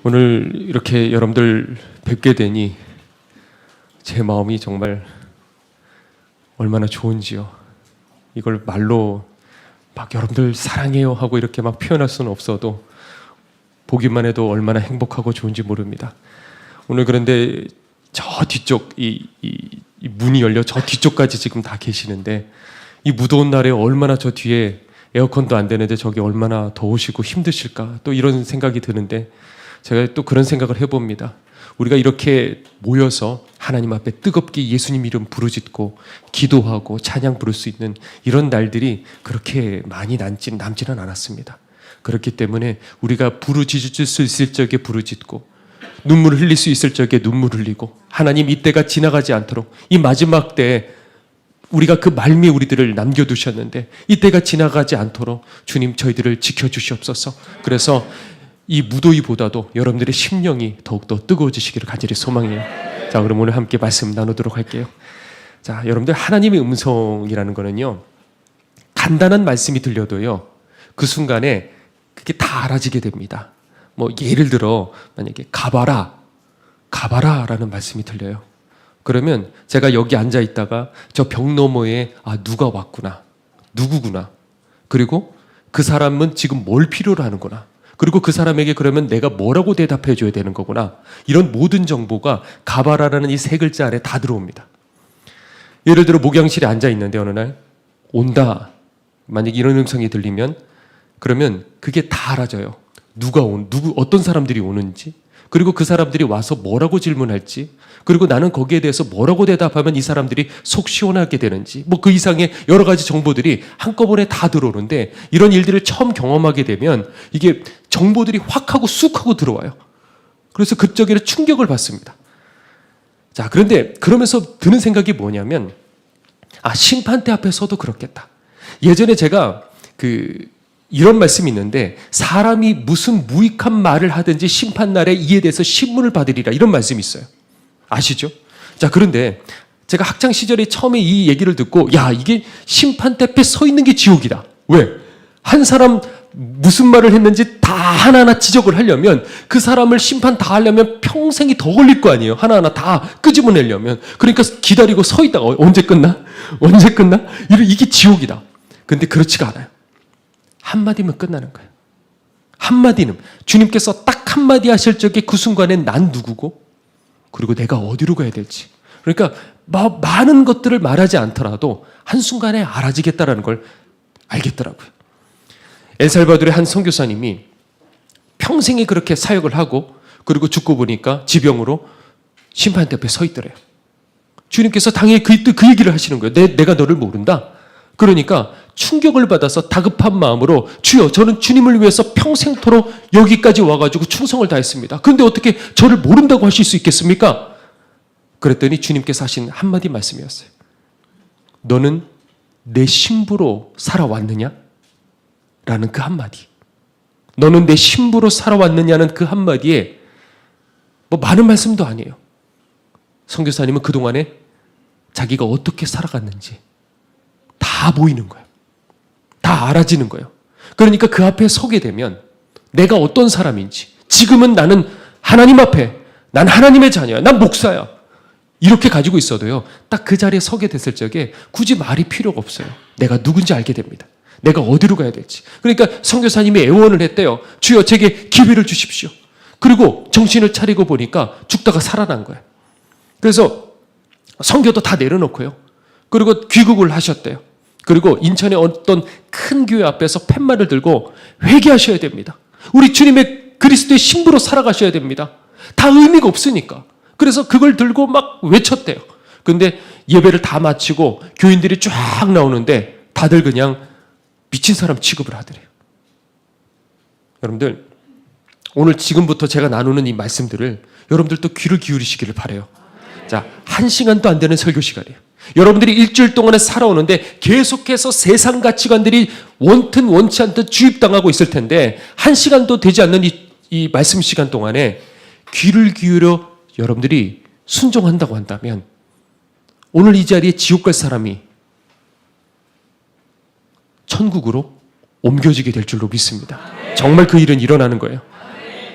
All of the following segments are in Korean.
오늘 이렇게 여러분들 뵙게 되니 제 마음이 정말 얼마나 좋은지요. 이걸 말로 막 여러분들 사랑해요 하고 이렇게 막 표현할 수는 없어도 보기만 해도 얼마나 행복하고 좋은지 모릅니다. 오늘 그런데 저 뒤쪽 이 문이 열려 저 뒤쪽까지 지금 다 계시는데 이 무더운 날에 얼마나 저 뒤에 에어컨도 안 되는데 저기 얼마나 더우시고 힘드실까 또 이런 생각이 드는데 제가 또 그런 생각을 해봅니다. 우리가 이렇게 모여서 하나님 앞에 뜨겁게 예수님 이름 부르짖고 기도하고 찬양 부를 수 있는 이런 날들이 그렇게 많이 남지는 않았습니다. 그렇기 때문에 우리가 부르짖을 수 있을 적에 부르짖고 눈물을 흘릴 수 있을 적에 눈물 흘리고 하나님 이때가 지나가지 않도록 이 마지막 때에 우리가 그 말미에 우리들을 남겨두셨는데 이때가 지나가지 않도록 주님 저희들을 지켜주시옵소서. 그래서 이 무더위보다도 여러분들의 심령이 더욱더 뜨거워지시기를 간절히 소망해요. 자, 그럼 오늘 함께 말씀 나누도록 할게요. 자, 여러분들 하나님의 음성이라는 거는요, 간단한 말씀이 들려도요, 그 순간에 그게 다 알아지게 됩니다. 뭐 예를 들어 만약에 가봐라라는 말씀이 들려요. 그러면 제가 여기 앉아 있다가 저 벽 너머에 누가 왔구나, 누구구나, 그리고 그 사람은 지금 뭘 필요로 하는구나, 그리고 그 사람에게 그러면 내가 뭐라고 대답해 줘야 되는 거구나, 이런 모든 정보가 가봐라라는 이 세 글자 안에 다 들어옵니다. 예를 들어 목양실에 앉아 있는데 어느 날 온다, 만약에 이런 음성이 들리면 그러면 그게 다 알아져요. 어떤 사람들이 오는지, 그리고 그 사람들이 와서 뭐라고 질문할지, 그리고 나는 거기에 대해서 뭐라고 대답하면 이 사람들이 속 시원하게 되는지, 뭐 그 이상의 여러 가지 정보들이 한꺼번에 다 들어오는데 이런 일들을 처음 경험하게 되면 이게 정보들이 확 하고 쑥 하고 들어와요. 그래서 그쪽에는 충격을 받습니다. 자, 그런데 그러면서 드는 생각이 뭐냐면 심판대 앞에 서도 그렇겠다. 예전에 제가 이런 말씀이 있는데 사람이 무슨 무익한 말을 하든지 심판날에 이에 대해서 신문을 받으리라, 이런 말씀이 있어요. 아시죠? 자, 그런데 제가 학창 시절에 처음에 이 얘기를 듣고 이게 심판대 앞에 서 있는 게 지옥이다. 왜? 한 사람 무슨 말을 했는지 다 하나하나 지적을 하려면 그 사람을 심판 다 하려면 평생이 더 걸릴 거 아니에요. 하나하나 다 끄집어내려면. 그러니까 기다리고 서 있다가 언제 끝나? 이게 지옥이다. 근데 그렇지가 않아요. 한마디면 끝나는 거예요. 한마디는 주님께서 딱 한마디 하실 적에 그 순간에 난 누구고 그리고 내가 어디로 가야 될지, 그러니까 많은 것들을 말하지 않더라도 한순간에 알아지겠다라는 걸 알겠더라고요. 엘살바도르의 한 선교사님이 평생에 그렇게 사역을 하고 그리고 죽고 보니까 지병으로 심판대 앞에 서 있더래요. 주님께서 당연히 그 얘기를 하시는 거예요. 내가 너를 모른다. 그러니까 충격을 받아서 다급한 마음으로 주여, 저는 주님을 위해서 평생토록 여기까지 와가지고 충성을 다했습니다. 그런데 어떻게 저를 모른다고 하실 수 있겠습니까? 그랬더니 주님께서 하신 한마디 말씀이었어요. 너는 내 신부로 살아왔느냐? 라는 그 한마디. 너는 내 신부로 살아왔느냐는 그 한마디에 많은 말씀도 아니에요. 선교사님은 그동안에 자기가 어떻게 살아갔는지 다 보이는 거예요. 다 알아지는 거예요. 그러니까 그 앞에 서게 되면 내가 어떤 사람인지, 지금은 나는 하나님 앞에, 난 하나님의 자녀야, 난 목사야, 이렇게 가지고 있어도요, 딱 그 자리에 서게 됐을 적에 굳이 말이 필요가 없어요. 내가 누군지 알게 됩니다. 내가 어디로 가야 될지. 그러니까 선교사님이 애원을 했대요. 주여, 제게 기회를 주십시오. 그리고 정신을 차리고 보니까 죽다가 살아난 거예요. 그래서 선교도 다 내려놓고요, 그리고 귀국을 하셨대요. 그리고 인천의 어떤 큰 교회 앞에서 팻말을 들고 회개하셔야 됩니다. 우리 주님의 그리스도의 신부로 살아가셔야 됩니다. 다 의미가 없으니까. 그래서 그걸 들고 막 외쳤대요. 근데 예배를 다 마치고 교인들이 쫙 나오는데 다들 그냥 미친 사람 취급을 하더래요. 여러분들, 오늘 지금부터 제가 나누는 이 말씀들을 여러분들도 귀를 기울이시기를 바라요. 자, 1시간도 안 되는 설교 시간이에요. 여러분들이 일주일 동안에 살아오는데 계속해서 세상 가치관들이 원튼 원치 않든 주입당하고 있을 텐데 1시간도 되지 않는 이 말씀 시간 동안에 귀를 기울여 여러분들이 순종한다고 한다면 오늘 이 자리에 지옥 갈 사람이 천국으로 옮겨지게 될 줄로 믿습니다. 정말 그 일은 일어나는 거예요.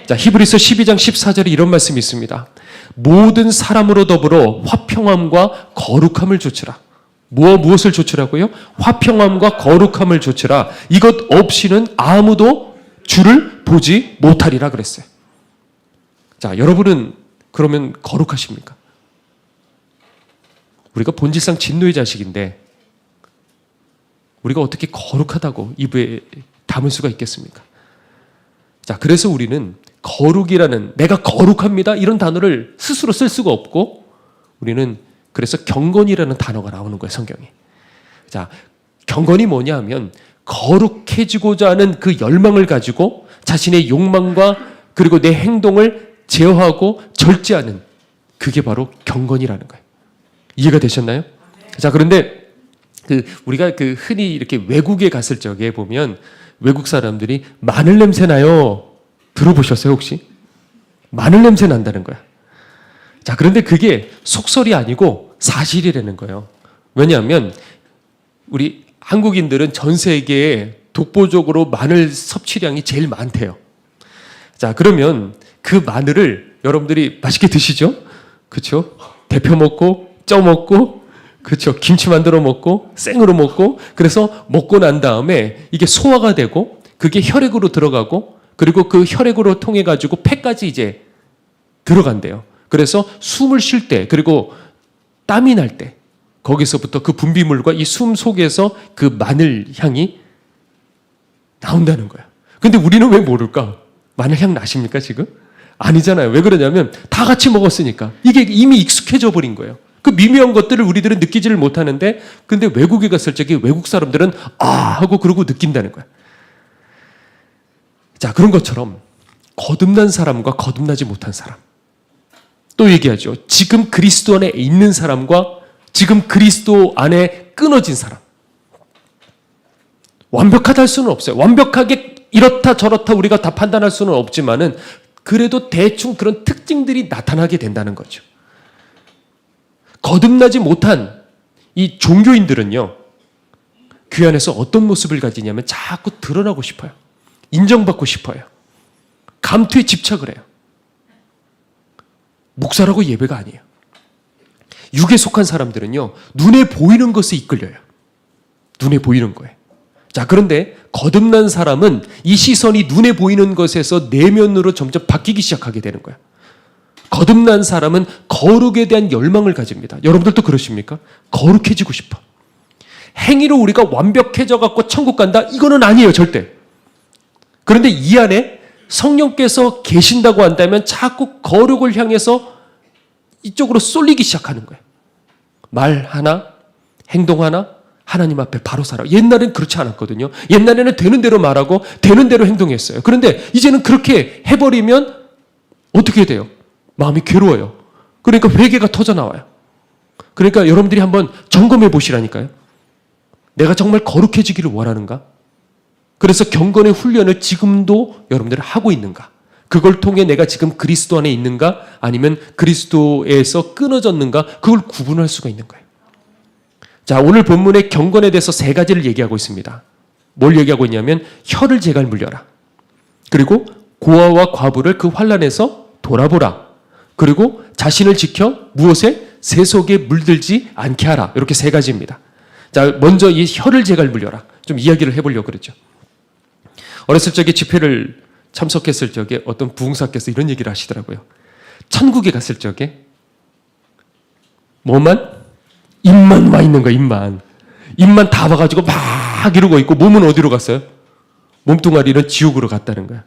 자, 히브리서 12장 14절에 이런 말씀이 있습니다. 모든 사람으로 더불어 화평함과 거룩함을 조치라. 무엇을 조치라고요? 화평함과 거룩함을 조치라. 이것 없이는 아무도 주를 보지 못하리라 그랬어요. 자, 여러분은 그러면 거룩하십니까? 우리가 본질상 진노의 자식인데 우리가 어떻게 거룩하다고 입에 담을 수가 있겠습니까? 자, 그래서 우리는 거룩이라는, 내가 거룩합니다 이런 단어를 스스로 쓸 수가 없고, 우리는 그래서 경건이라는 단어가 나오는 거예요, 성경에. 자, 경건이 뭐냐 하면 거룩해지고자 하는 그 열망을 가지고 자신의 욕망과 그리고 내 행동을 제어하고 절제하는, 그게 바로 경건이라는 거예요. 이해가 되셨나요? 자, 그런데 우리가 흔히 이렇게 외국에 갔을 적에 보면 외국 사람들이 마늘 냄새 나요. 들어보셨어요, 혹시? 마늘 냄새 난다는 거야. 자, 그런데 그게 속설이 아니고 사실이라는 거예요. 왜냐하면 우리 한국인들은 전 세계에 독보적으로 마늘 섭취량이 제일 많대요. 자, 그러면 그 마늘을 여러분들이 맛있게 드시죠? 그렇죠? 데펴 먹고 쪄 먹고, 그렇죠? 김치 만들어 먹고 생으로 먹고, 그래서 먹고 난 다음에 이게 소화가 되고 그게 혈액으로 들어가고, 그리고 그 혈액으로 통해 가지고 폐까지 이제 들어간대요. 그래서 숨을 쉴 때, 그리고 땀이 날 때 거기서부터 그 분비물과 이 숨 속에서 그 마늘 향이 나온다는 거야. 근데 우리는 왜 모를까? 마늘 향 나십니까 지금? 아니잖아요. 왜 그러냐면 다 같이 먹었으니까. 이게 이미 익숙해져 버린 거예요. 그 미묘한 것들을 우리들은 느끼지를 못하는데, 근데 외국에 갔을 적에 외국 사람들은 아 하고 그러고 느낀다는 거야. 자, 그런 것처럼 거듭난 사람과 거듭나지 못한 사람, 또 얘기하죠. 지금 그리스도 안에 있는 사람과 지금 그리스도 안에 끊어진 사람. 완벽하다 할 수는 없어요. 완벽하게 이렇다 저렇다 우리가 다 판단할 수는 없지만은 그래도 대충 그런 특징들이 나타나게 된다는 거죠. 거듭나지 못한 이 종교인들은요, 교회 안에서 어떤 모습을 가지냐면 자꾸 드러나고 싶어요. 인정받고 싶어요. 감투에 집착을 해요. 목사라고 예배가 아니에요. 육에 속한 사람들은요, 눈에 보이는 것에 이끌려요. 눈에 보이는 거에. 자, 그런데 거듭난 사람은 이 시선이 눈에 보이는 것에서 내면으로 점점 바뀌기 시작하게 되는 거예요. 거듭난 사람은 거룩에 대한 열망을 가집니다. 여러분들도 그러십니까? 거룩해지고 싶어. 행위로 우리가 완벽해져 갖고 천국 간다? 이거는 아니에요, 절대. 그런데 이 안에 성령께서 계신다고 한다면 자꾸 거룩을 향해서 이쪽으로 쏠리기 시작하는 거예요. 말 하나, 행동 하나, 하나님 앞에 바로 살아. 옛날엔 그렇지 않았거든요. 옛날에는 되는 대로 말하고 되는 대로 행동했어요. 그런데 이제는 그렇게 해버리면 어떻게 돼요? 마음이 괴로워요. 그러니까 회개가 터져나와요. 그러니까 여러분들이 한번 점검해 보시라니까요. 내가 정말 거룩해지기를 원하는가? 그래서 경건의 훈련을 지금도 여러분들이 하고 있는가? 그걸 통해 내가 지금 그리스도 안에 있는가? 아니면 그리스도에서 끊어졌는가? 그걸 구분할 수가 있는 거예요. 자, 오늘 본문의 경건에 대해서 세 가지를 얘기하고 있습니다. 뭘 얘기하고 있냐면 혀를 제갈 물려라. 그리고 고아와 과부를 그 환난에서 돌아보라. 그리고 자신을 지켜 무엇에? 세속에 물들지 않게 하라. 이렇게 세 가지입니다. 자, 먼저 이 혀를 제갈 물려라. 좀 이야기를 해보려고 그러죠. 어렸을 적에 집회를 참석했을 적에 어떤 부흥사께서 이런 얘기를 하시더라고요. 천국에 갔을 적에 뭐만? 입만 와 있는 거야, 입만. 입만 다 와가지고 막 이러고 있고 몸은 어디로 갔어요? 몸뚱아리는 지옥으로 갔다는 거야.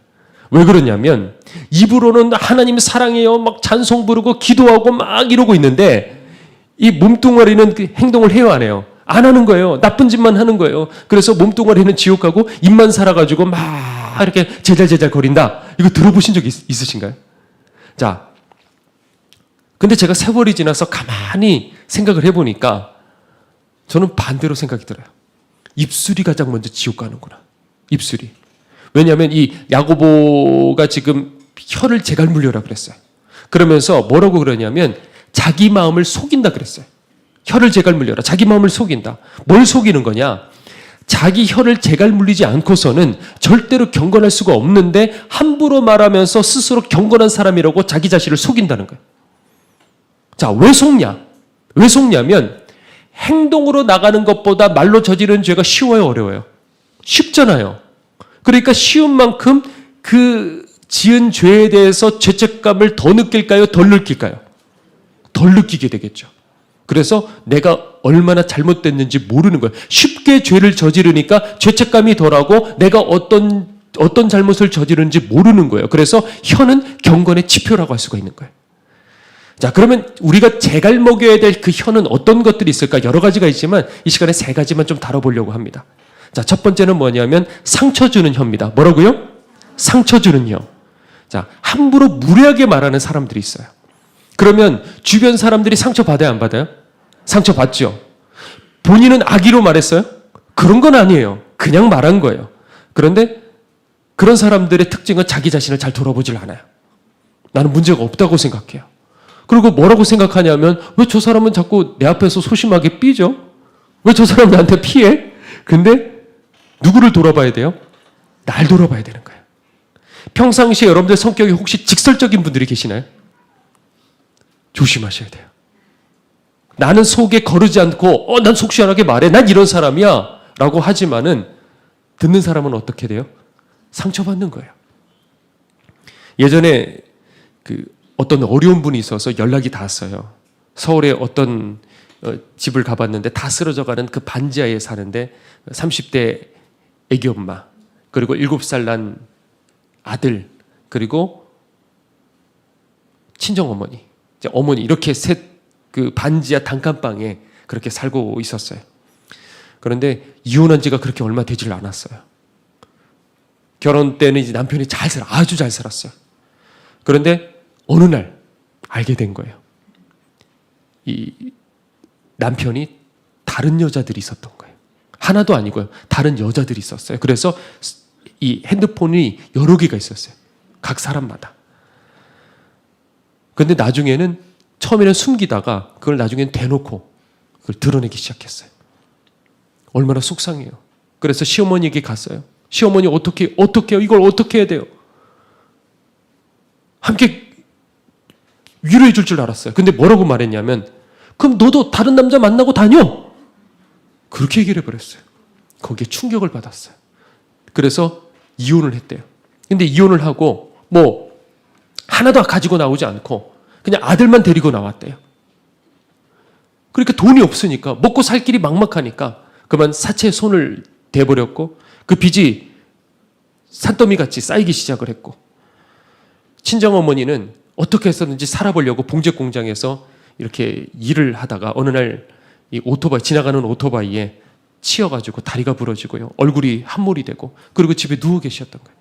왜 그러냐면 입으로는 하나님 사랑해요 막 찬송 부르고 기도하고 막 이러고 있는데 이 몸뚱아리는 그 행동을 해요, 안 해요? 안 하는 거예요. 나쁜 짓만 하는 거예요. 그래서 몸뚱아리는 지옥 가고 입만 살아가지고 막 이렇게 제잘제잘 거린다. 이거 들어보신 적 있으신가요? 자, 근데 제가 세월이 지나서 가만히 생각을 해보니까 저는 반대로 생각이 들어요. 입술이 가장 먼저 지옥 가는구나. 입술이. 왜냐하면 이 야고보가 지금 혀를 제갈 물려라 그랬어요. 그러면서 뭐라고 그러냐면 자기 마음을 속인다 그랬어요. 혀를 제갈 물려라. 자기 마음을 속인다. 뭘 속이는 거냐? 자기 혀를 제갈 물리지 않고서는 절대로 경건할 수가 없는데 함부로 말하면서 스스로 경건한 사람이라고 자기 자신을 속인다는 거예요. 자, 왜 속냐? 왜 속냐면 행동으로 나가는 것보다 말로 저지르는 죄가 쉬워요, 어려워요? 쉽잖아요. 그러니까 쉬운 만큼 그 지은 죄에 대해서 죄책감을 더 느낄까요? 덜 느낄까요? 덜 느끼게 되겠죠. 그래서 내가 얼마나 잘못됐는지 모르는 거예요. 쉽게 죄를 저지르니까 죄책감이 덜하고 내가 어떤 잘못을 저지르는지 모르는 거예요. 그래서 혀는 경건의 지표라고 할 수가 있는 거예요. 자, 그러면 우리가 제갈 먹여야 될 그 혀는 어떤 것들이 있을까? 여러 가지가 있지만 이 시간에 세 가지만 좀 다뤄보려고 합니다. 자, 첫 번째는 뭐냐면 상처 주는 혀입니다. 뭐라고요? 상처 주는 혀. 자, 함부로 무례하게 말하는 사람들이 있어요. 그러면 주변 사람들이 상처 받아요, 안 받아요? 상처 받죠. 본인은 악의로 말했어요? 그런 건 아니에요. 그냥 말한 거예요. 그런데 그런 사람들의 특징은 자기 자신을 잘 돌아보질 않아요. 나는 문제가 없다고 생각해요. 그리고 뭐라고 생각하냐면 왜 저 사람은 자꾸 내 앞에서 소심하게 삐져? 왜 저 사람 나한테 피해? 근데 누구를 돌아봐야 돼요? 날 돌아봐야 되는 거예요. 평상시에 여러분들 성격이 혹시 직설적인 분들이 계시나요? 조심하셔야 돼요. 나는 속에 거르지 않고 난 속 시원하게 말해. 난 이런 사람이야. 라고 하지만은 듣는 사람은 어떻게 돼요? 상처받는 거예요. 예전에 어떤 어려운 분이 있어서 연락이 닿았어요. 서울에 어떤 집을 가봤는데 다 쓰러져가는 그 반지하에 사는데 30대 애기 엄마, 그리고 7살 난 아들, 그리고 친정어머니, 어머니 이렇게 셋 그 반지하 단칸방에 그렇게 살고 있었어요. 그런데 이혼한 지가 그렇게 얼마 되질 않았어요. 결혼 때는 이제 남편이 아주 잘 살았어요. 그런데 어느 날 알게 된 거예요. 이 남편이 다른 여자들이 있었던 거예요. 하나도 아니고요. 다른 여자들이 있었어요. 그래서 이 핸드폰이 여러 개가 있었어요. 각 사람마다. 그런데 나중에는 처음에는 숨기다가 그걸 나중에는 대놓고 그걸 드러내기 시작했어요. 얼마나 속상해요. 그래서 시어머니에게 갔어요. 시어머니 어떻게 해요? 이걸 어떻게 해야 돼요? 함께 위로해 줄 줄 알았어요. 근데 뭐라고 말했냐면 그럼 너도 다른 남자 만나고 다녀. 그렇게 얘기를 해버렸어요. 거기에 충격을 받았어요. 그래서 이혼을 했대요. 근데 이혼을 하고 뭐 하나도 가지고 나오지 않고 그냥 아들만 데리고 나왔대요. 그러니까 돈이 없으니까 먹고 살 길이 막막하니까 그만 사채에 손을 대버렸고 그 빚이 산더미같이 쌓이기 시작을 했고 친정어머니는 어떻게 해서든지 살아보려고 봉제 공장에서 이렇게 일을 하다가 어느 날 이 오토바이 지나가는 오토바이에 치여가지고 다리가 부러지고요. 얼굴이 함몰이 되고 그리고 집에 누워 계셨던 거예요.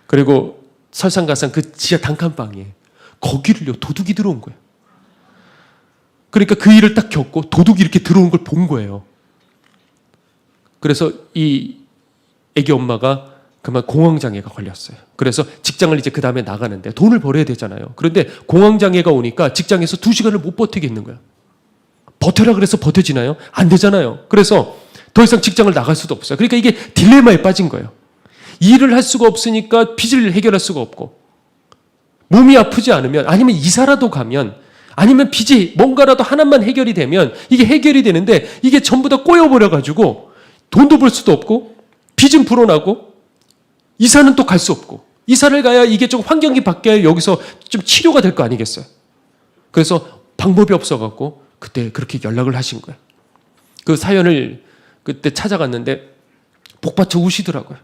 그리고 설상가상 그 지하 단칸방에 거기를요 도둑이 들어온 거예요. 그러니까 그 일을 딱 겪고 도둑이 이렇게 들어온 걸 본 거예요. 그래서 이 애기 엄마가 그만 공황장애가 걸렸어요. 그래서 직장을 이제 그 다음에 나가는데 돈을 벌어야 되잖아요. 그런데 공황장애가 오니까 직장에서 2시간을 못 버티겠는 거예요. 버텨라 그래서 버텨지나요? 안 되잖아요. 그래서 더 이상 직장을 나갈 수도 없어요. 그러니까 이게 딜레마에 빠진 거예요. 일을 할 수가 없으니까 빚을 해결할 수가 없고 몸이 아프지 않으면 아니면 이사라도 가면 아니면 빚이 뭔가라도 하나만 해결이 되면 이게 해결이 되는데 이게 전부 다 꼬여버려가지고 돈도 벌 수도 없고 빚은 불어나고 이사는 또 갈 수 없고 이사를 가야 이게 좀 환경이 바뀌어야 여기서 좀 치료가 될 거 아니겠어요. 그래서 방법이 없어갖고 그때 그렇게 연락을 하신 거예요. 그 사연을 그때 찾아갔는데 복받쳐 우시더라고요.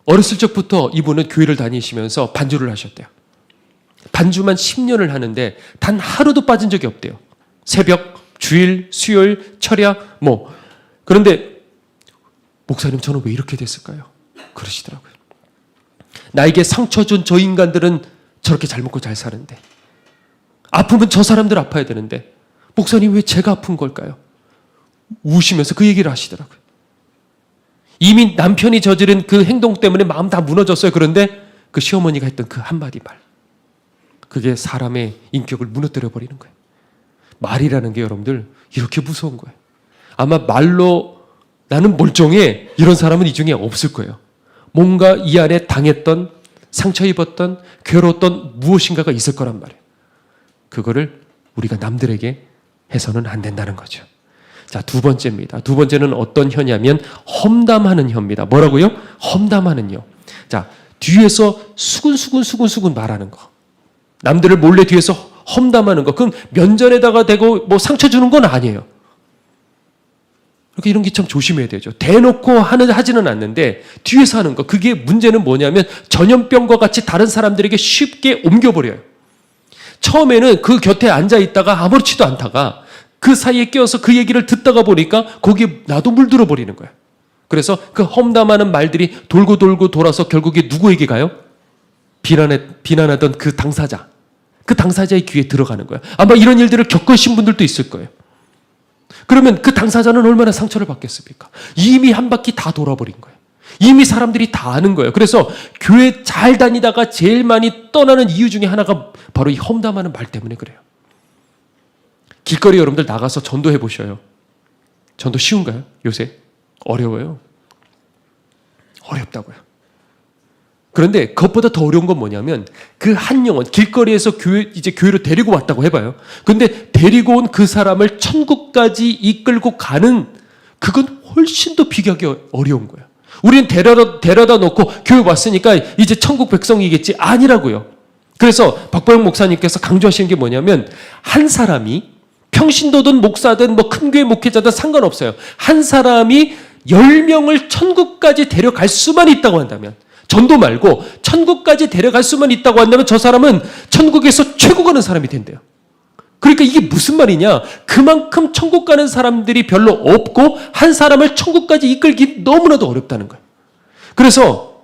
어렸을 적부터 이분은 교회를 다니시면서 반주를 하셨대요. 반주만 10년을 하는데 단 하루도 빠진 적이 없대요. 새벽, 주일, 수요일, 철야 뭐. 그런데 목사님 저는 왜 이렇게 됐을까요? 그러시더라고요. 나에게 상처 준 저 인간들은 저렇게 잘 먹고 잘 사는데 아프면 저 사람들 아파야 되는데 목사님 왜 제가 아픈 걸까요? 우시면서 그 얘기를 하시더라고요. 이미 남편이 저지른 그 행동 때문에 마음 다 무너졌어요. 그런데 그 시어머니가 했던 그 한마디 말, 그게 사람의 인격을 무너뜨려 버리는 거예요. 말이라는 게 여러분들 이렇게 무서운 거예요. 아마 말로 나는 멀쩡해. 이런 사람은 이 중에 없을 거예요. 뭔가 이 안에 당했던, 상처 입었던, 괴로웠던 무엇인가가 있을 거란 말이에요. 그거를 우리가 남들에게 해서는 안 된다는 거죠. 자, 두 번째입니다. 두 번째는 어떤 혀냐면 험담하는 혀입니다. 뭐라고요? 험담하는 혀. 자, 뒤에서 수근수근 말하는 거. 남들을 몰래 뒤에서 험담하는 거. 그럼 면전에다가 대고 뭐 상처 주는 건 아니에요. 그러니까 이런 게 참 조심해야 되죠. 대놓고 하지는 않는데 뒤에서 하는 거. 그게 문제는 뭐냐면 전염병과 같이 다른 사람들에게 쉽게 옮겨버려요. 처음에는 그 곁에 앉아 있다가 아무렇지도 않다가 그 사이에 끼어서 그 얘기를 듣다가 보니까 거기에 나도 물들어 버리는 거예요. 그래서 그 험담하는 말들이 돌고 돌아서 결국에 누구에게 가요? 비난하던 그 당사자. 그 당사자의 귀에 들어가는 거예요. 아마 이런 일들을 겪으신 분들도 있을 거예요. 그러면 그 당사자는 얼마나 상처를 받겠습니까? 이미 한 바퀴 다 돌아버린 거예요. 이미 사람들이 다 아는 거예요. 그래서 교회 잘 다니다가 제일 많이 떠나는 이유 중에 하나가 바로 이 험담하는 말 때문에 그래요. 길거리 여러분들 나가서 전도해 보셔요. 전도 쉬운가요? 요새? 어려워요. 어렵다고요. 그런데 그것보다 더 어려운 건 뭐냐면 그 한 영혼, 길거리에서 교회로 데리고 왔다고 해봐요. 근데 데리고 온 그 사람을 천국까지 이끌고 가는 그건 훨씬 더 비교하기 어려운 거예요. 우리는 데려다 놓고 교회 왔으니까 이제 천국 백성이겠지. 아니라고요. 그래서 박보영 목사님께서 강조하시는 게 뭐냐면 한 사람이 평신도든 목사든 뭐 큰 교회 목회자든 상관없어요. 한 사람이 10명을 천국까지 데려갈 수만 있다고 한다면 전도 말고 천국까지 데려갈 수만 있다고 한다면 저 사람은 천국에서 최고 가는 사람이 된대요. 그러니까 이게 무슨 말이냐? 그만큼 천국 가는 사람들이 별로 없고 한 사람을 천국까지 이끌기 너무나도 어렵다는 거예요. 그래서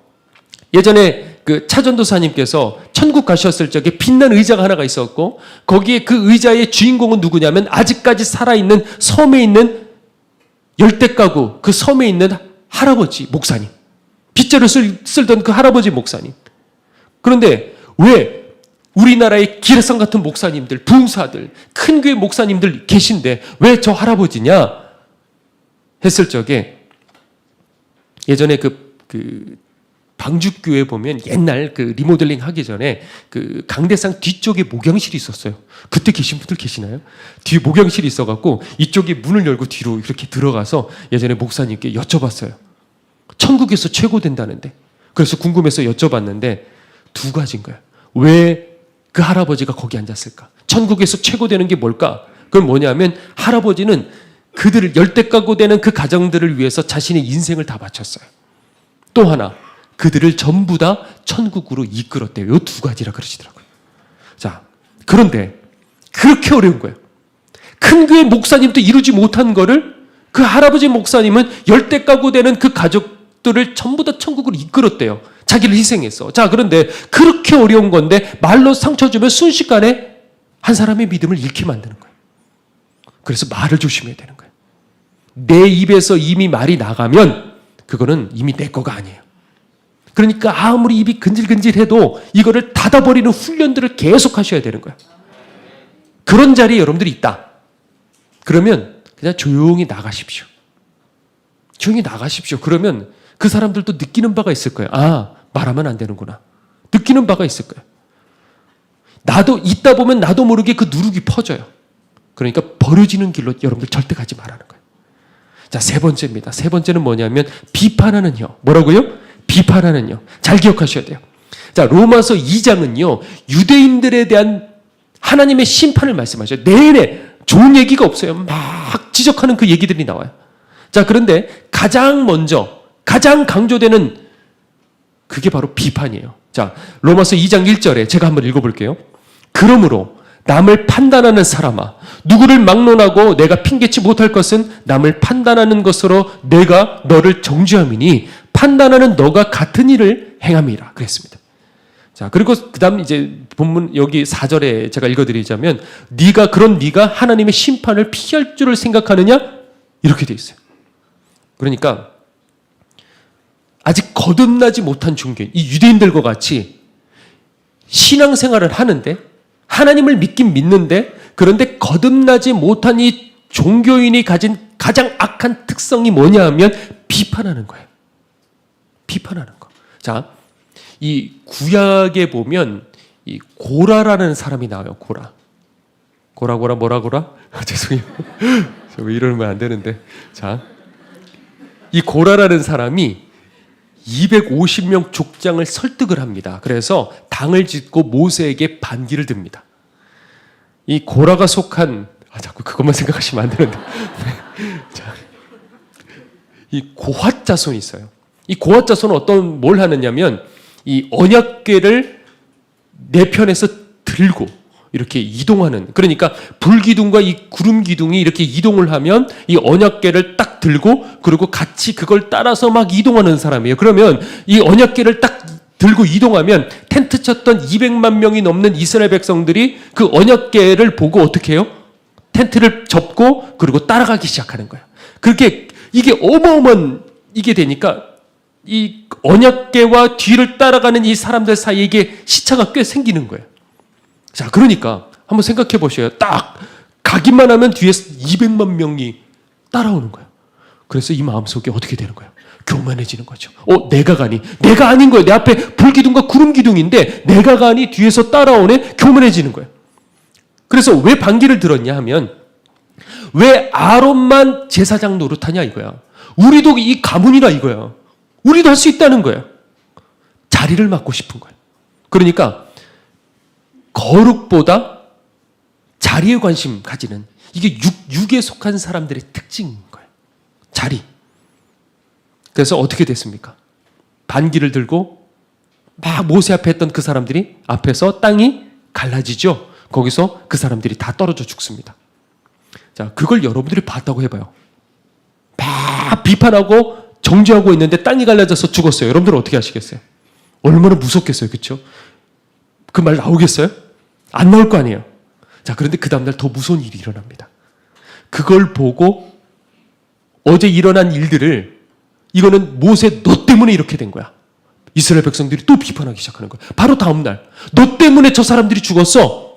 예전에 그 차전도사님께서 천국 가셨을 적에 빛난 의자가 하나가 있었고 거기에 그 의자의 주인공은 누구냐면 아직까지 살아있는 섬에 있는 열대가구 그 섬에 있는 할아버지 목사님. 빗자루 쓸던 그 할아버지 목사님. 그런데 왜 우리나라의 기라성 같은 목사님들, 부흥사들, 큰 교회 목사님들 계신데 왜 저 할아버지냐 했을 적에 예전에 그 방주교회 보면 옛날 그 리모델링 하기 전에 그 강대상 뒤쪽에 목양실이 있었어요. 그때 계신 분들 계시나요? 뒤에 목양실이 있어갖고 이쪽에 문을 열고 뒤로 이렇게 들어가서 예전에 목사님께 여쭤봤어요. 천국에서 최고 된다는데. 그래서 궁금해서 여쭤봤는데 두 가지인 거예요. 왜 그 할아버지가 거기 앉았을까? 천국에서 최고 되는 게 뭘까? 그건 뭐냐면 할아버지는 그들을 열대가구 되는 그 가정들을 위해서 자신의 인생을 다 바쳤어요. 또 하나 그들을 전부 다 천국으로 이끌었대요. 이 두 가지라 그러시더라고요. 자, 그런데 그렇게 어려운 거예요. 큰 교회 목사님도 이루지 못한 거를 그 할아버지 목사님은 열대가구 되는 그 가족들을 전부 다 천국으로 이끌었대요. 자기를 희생해서. 자, 그런데 그렇게 어려운 건데 말로 상처 주면 순식간에 한 사람의 믿음을 잃게 만드는 거예요. 그래서 말을 조심해야 되는 거예요. 내 입에서 이미 말이 나가면 그거는 이미 내 거가 아니에요. 그러니까 아무리 입이 근질근질해도 이거를 닫아버리는 훈련들을 계속 하셔야 되는 거예요. 그런 자리에 여러분들이 있다. 그러면 그냥 조용히 나가십시오. 조용히 나가십시오. 그러면 그 사람들도 느끼는 바가 있을 거예요. 아, 말하면 안 되는구나. 느끼는 바가 있을 거예요. 나도 있다 보면 나도 모르게 그 누룩이 퍼져요. 그러니까 버려지는 길로 여러분들 절대 가지 말라는 거예요. 자, 세 번째입니다. 세 번째는 뭐냐면 비판하는 혀. 뭐라고요? 비판하는 혀. 잘 기억하셔야 돼요. 자, 로마서 2장은요. 유대인들에 대한 하나님의 심판을 말씀하셔요. 내내 좋은 얘기가 없어요. 막 지적하는 그 얘기들이 나와요. 자, 그런데 가장 먼저 가장 강조되는 그게 바로 비판이에요. 자, 로마서 2장 1절에 제가 한번 읽어볼게요. 그러므로 남을 판단하는 사람아, 누구를 막론하고 내가 핑계치 못할 것은 남을 판단하는 것으로 내가 너를 정죄함이니 판단하는 너가 같은 일을 행함이라 그랬습니다. 자, 그리고 그다음 이제 본문 여기 4절에 제가 읽어드리자면 네가 하나님의 심판을 피할 줄을 생각하느냐? 이렇게 돼 있어요. 그러니까 아직 거듭나지 못한 종교인, 이 유대인들과 같이 신앙생활을 하는데 하나님을 믿긴 믿는데 그런데 거듭나지 못한 이 종교인이 가진 가장 악한 특성이 뭐냐 하면 비판하는 거예요. 비판하는 거. 자, 이 구약에 보면 이 고라라는 사람이 나와요. 고라 뭐라 고라? 죄송해요. 저 이러면 안 되는데. 자, 이 고라라는 사람이 250명 족장을 설득을 합니다. 그래서 당을 짓고 모세에게 반기를 듭니다. 이 고라가 속한 자꾸 그것만 생각하시면 안 되는데. 자, 이 고핫 자손이 있어요. 이 고핫 자손은 뭘 하느냐면 이 언약궤를 내 편에서 들고 이렇게 이동하는, 그러니까 불기둥과 이 구름기둥이 이렇게 이동을 하면 이 언약궤를 딱 들고 그리고 같이 그걸 따라서 막 이동하는 사람이에요. 그러면 이 언약궤를 딱 들고 이동하면 텐트 쳤던 200만 명이 넘는 이스라엘 백성들이 그 언약궤를 보고 어떻게 해요? 텐트를 접고 그리고 따라가기 시작하는 거예요. 그렇게 이게 어마어마한 이게 되니까 이 언약궤와 뒤를 따라가는 이 사람들 사이에 이게 시차가 꽤 생기는 거예요. 자, 그러니까 한번 생각해 보셔요. 딱 가기만 하면 뒤에서 200만 명이 따라오는 거예요. 그래서 이 마음속에 어떻게 되는 거예요? 교만해지는 거죠. 내가 가니? 내가 아닌 거예요. 내 앞에 불기둥과 구름기둥인데 내가 가니? 뒤에서 따라오네? 교만해지는 거예요. 그래서 왜 반기를 들었냐 하면 왜 아론만 제사장 노릇하냐 이거야. 우리도 이 가문이라 이거야. 우리도 할 수 있다는 거예요. 자리를 맡고 싶은 거예요. 그러니까 거룩보다 자리에 관심 가지는, 이게 육에 속한 사람들의 특징인 거예요. 자리. 그래서 어떻게 됐습니까? 반기를 들고 막 모세 앞에 했던 그 사람들이 앞에서 땅이 갈라지죠. 거기서 그 사람들이 다 떨어져 죽습니다. 자, 그걸 여러분들이 봤다고 해봐요. 막 비판하고 정죄하고 있는데 땅이 갈라져서 죽었어요. 여러분들은 어떻게 하시겠어요? 얼마나 무섭겠어요. 그렇죠? 그 말 나오겠어요? 안 나올 거 아니에요. 자, 그런데 그 다음날 더 무서운 일이 일어납니다. 그걸 보고 어제 일어난 일들을, 이거는 모세 너 때문에 이렇게 된 거야. 이스라엘 백성들이 또 비판하기 시작하는 거야. 바로 다음날 너 때문에 저 사람들이 죽었어.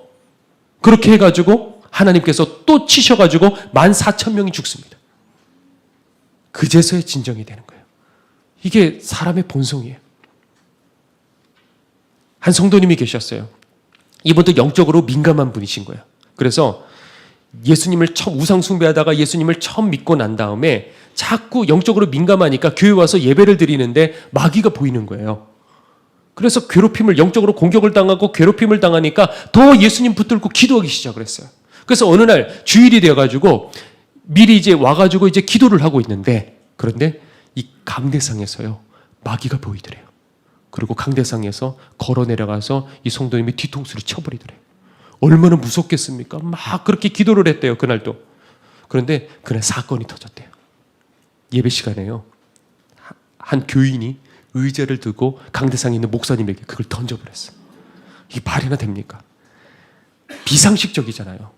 그렇게 해가지고 하나님께서 또 치셔가지고 14,000명이 죽습니다. 그제서야 진정이 되는 거예요. 이게 사람의 본성이에요. 한 성도님이 계셨어요. 이분도 영적으로 민감한 분이신 거예요. 그래서 예수님을 처음 우상 숭배하다가 예수님을 처음 믿고 난 다음에 자꾸 영적으로 민감하니까 교회 와서 예배를 드리는데 마귀가 보이는 거예요. 그래서 괴롭힘을, 영적으로 공격을 당하고 괴롭힘을 당하니까 더 예수님 붙들고 기도하기 시작을 했어요. 그래서 어느 날 주일이 되어가지고 미리 이제 와가지고 이제 기도를 하고 있는데, 그런데 이 강대상에서요 마귀가 보이더래요. 그리고 강대상에서 걸어 내려가서 이 성도님이 뒤통수를 쳐버리더래요. 얼마나 무섭겠습니까? 막 그렇게 기도를 했대요, 그날도. 그런데 그날 사건이 터졌대요. 예배 시간에요, 한 교인이 의자를 두고 강대상에 있는 목사님에게 그걸 던져버렸어요. 이게 말이나 됩니까? 비상식적이잖아요.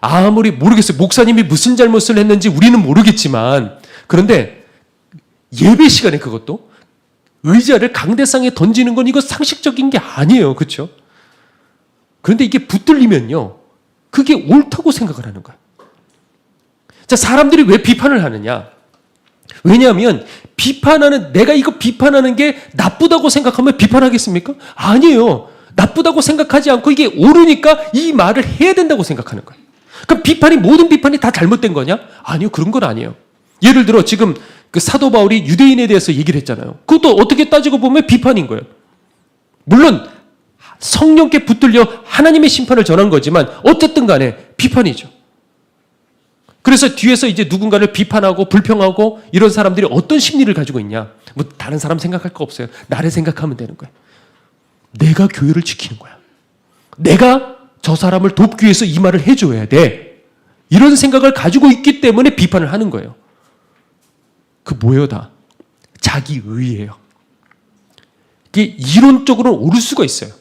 아무리 모르겠어요. 목사님이 무슨 잘못을 했는지 우리는 모르겠지만, 그런데 예배 시간에 그것도 의자를 강대상에 던지는 건 이거 상식적인 게 아니에요. 그렇죠? 그런데 이게 붙들리면요, 그게 옳다고 생각을 하는 거예요. 자, 사람들이 왜 비판을 하느냐? 왜냐하면 비판하는, 내가 이거 비판하는 게 나쁘다고 생각하면 비판하겠습니까? 아니에요. 나쁘다고 생각하지 않고 이게 옳으니까 이 말을 해야 된다고 생각하는 거예요. 그럼 모든 비판이 다 잘못된 거냐? 아니요, 그런 건 아니에요. 예를 들어 지금 그 사도 바울이 유대인에 대해서 얘기를 했잖아요. 그것도 어떻게 따지고 보면 비판인 거예요. 물론 성령께 붙들려 하나님의 심판을 전한 거지만 어쨌든 간에 비판이죠. 그래서 뒤에서 이제 누군가를 비판하고 불평하고 이런 사람들이 어떤 심리를 가지고 있냐? 뭐 다른 사람 생각할 거 없어요. 나를 생각하면 되는 거예요. 내가 교회를 지키는 거야. 내가 저 사람을 돕기 위해서 이 말을 해줘야 돼. 이런 생각을 가지고 있기 때문에 비판을 하는 거예요. 그 뭐예요 다? 자기의예요. 이게 이론적으로는 옳을 수가 있어요.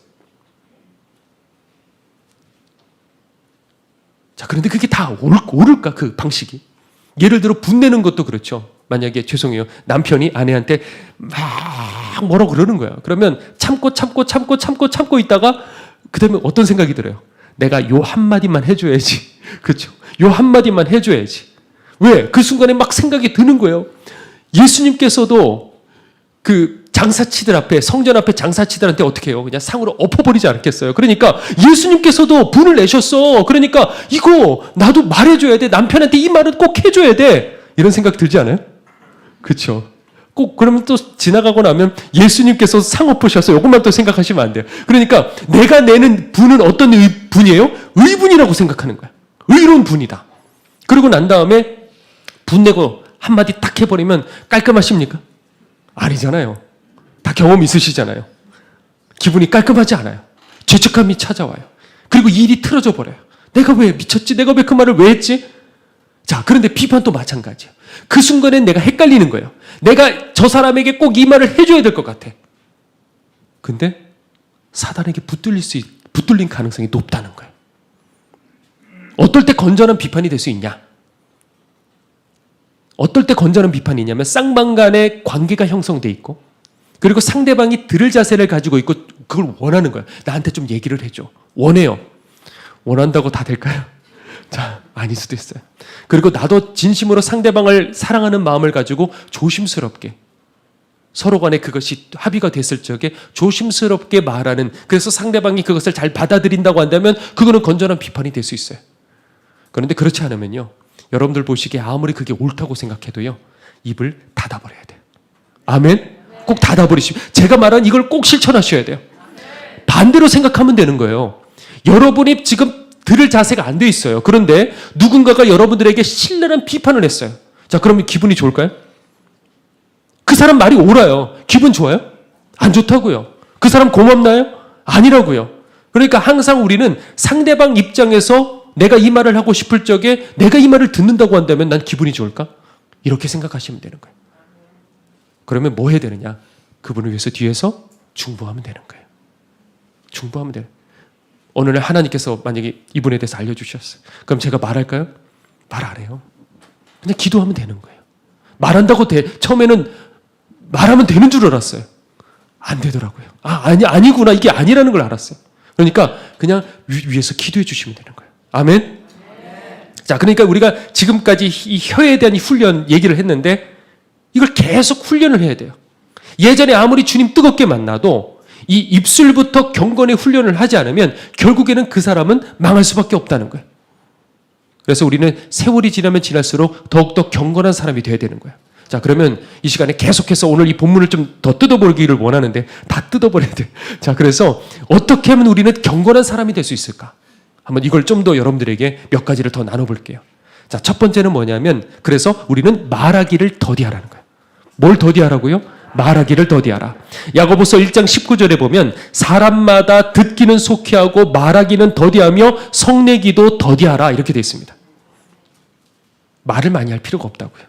자, 그런데 그게 다 옳을까, 그 방식이? 예를 들어 분내는 것도 그렇죠. 만약에 죄송해요, 남편이 아내한테 막 뭐라고 그러는 거야. 그러면 참고 있다가 그 다음에 어떤 생각이 들어요? 내가 요 한마디만 해줘야지. 그렇죠? 요 한마디만 해줘야지. 왜? 그 순간에 막 생각이 드는 거예요. 예수님께서도 그 장사치들 앞에, 성전 앞에 장사치들한테 어떻게 해요? 그냥 상으로 엎어버리지 않겠어요? 그러니까 예수님께서도 분을 내셨어. 그러니까 이거 나도 말해줘야 돼. 남편한테 이 말은 꼭 해줘야 돼. 이런 생각 들지 않아요? 그렇죠. 꼭 그러면 또 지나가고 나면 예수님께서 상 엎으셔서 이것만 또 생각하시면 안 돼요. 그러니까 내가 내는 분은 어떤 분이에요? 의분이라고 생각하는 거야. 의로운 분이다. 그러고 난 다음에 분 내고 한마디 딱 해버리면 깔끔하십니까? 아니잖아요. 다 경험 있으시잖아요. 기분이 깔끔하지 않아요. 죄책감이 찾아와요. 그리고 일이 틀어져 버려요. 내가 왜 미쳤지? 내가 왜 그 말을 왜 했지? 자, 그런데 비판도 마찬가지예요. 그 순간엔 내가 헷갈리는 거예요. 내가 저 사람에게 꼭 이 말을 해줘야 될 것 같아. 근데 사단에게 붙들린 가능성이 높다는 거예요. 어떨 때 건전한 비판이 될 수 있냐? 어떨 때 건전한 비판이냐면 쌍방 간의 관계가 형성돼 있고 그리고 상대방이 들을 자세를 가지고 있고 그걸 원하는 거예요. 나한테 좀 얘기를 해줘. 원해요. 원한다고 다 될까요? 자, 아닐 수도 있어요. 그리고 나도 진심으로 상대방을 사랑하는 마음을 가지고 조심스럽게 서로 간에 그것이 합의가 됐을 적에 조심스럽게 말하는, 그래서 상대방이 그것을 잘 받아들인다고 한다면 그거는 건전한 비판이 될 수 있어요. 그런데 그렇지 않으면요, 여러분들 보시기에 아무리 그게 옳다고 생각해도요, 입을 닫아버려야 돼요. 아멘? 꼭 닫아버리시고, 제가 말한 이걸 꼭 실천하셔야 돼요. 반대로 생각하면 되는 거예요. 여러분이 지금 들을 자세가 안 돼 있어요. 그런데 누군가가 여러분들에게 신랄한 비판을 했어요. 자, 그러면 기분이 좋을까요? 그 사람 말이 옳아요. 기분 좋아요? 안 좋다고요. 그 사람 고맙나요? 아니라고요. 그러니까 항상 우리는 상대방 입장에서 내가 이 말을 하고 싶을 적에 내가 이 말을 듣는다고 한다면 난 기분이 좋을까? 이렇게 생각하시면 되는 거예요. 그러면 뭐 해야 되느냐? 그분을 위해서 뒤에서 중보하면 되는 거예요. 중보하면 돼요. 어느 날 하나님께서 만약에 이분에 대해서 알려주셨어요. 그럼 제가 말할까요? 말 안 해요. 그냥 기도하면 되는 거예요. 말한다고 처음에는 말하면 되는 줄 알았어요. 안 되더라고요. 아니구나. 이게 아니라는 걸 알았어요. 그러니까 그냥 위에서 기도해 주시면 되는 거예요. 아멘? 자, 그러니까 우리가 지금까지 이 혀에 대한 이 훈련 얘기를 했는데 이걸 계속 훈련을 해야 돼요. 예전에 아무리 주님 뜨겁게 만나도 이 입술부터 경건의 훈련을 하지 않으면 결국에는 그 사람은 망할 수밖에 없다는 거예요. 그래서 우리는 세월이 지나면 지날수록 더욱더 경건한 사람이 돼야 되는 거예요. 자, 그러면 이 시간에 계속해서 오늘 이 본문을 좀 더 뜯어보기를 원하는데 다 뜯어버려야 돼요. 자, 그래서 어떻게 하면 우리는 경건한 사람이 될 수 있을까? 한번 이걸 좀 더 여러분들에게 몇 가지를 더 나눠볼게요. 자, 첫 번째는 뭐냐면, 그래서 우리는 말하기를 더디하라는 거예요. 뭘 더디하라고요? 말하기를 더디하라. 야고보서 1장 19절에 보면 사람마다 듣기는 속히 하고 말하기는 더디하며 성내기도 더디하라 이렇게 되어 있습니다. 말을 많이 할 필요가 없다고요.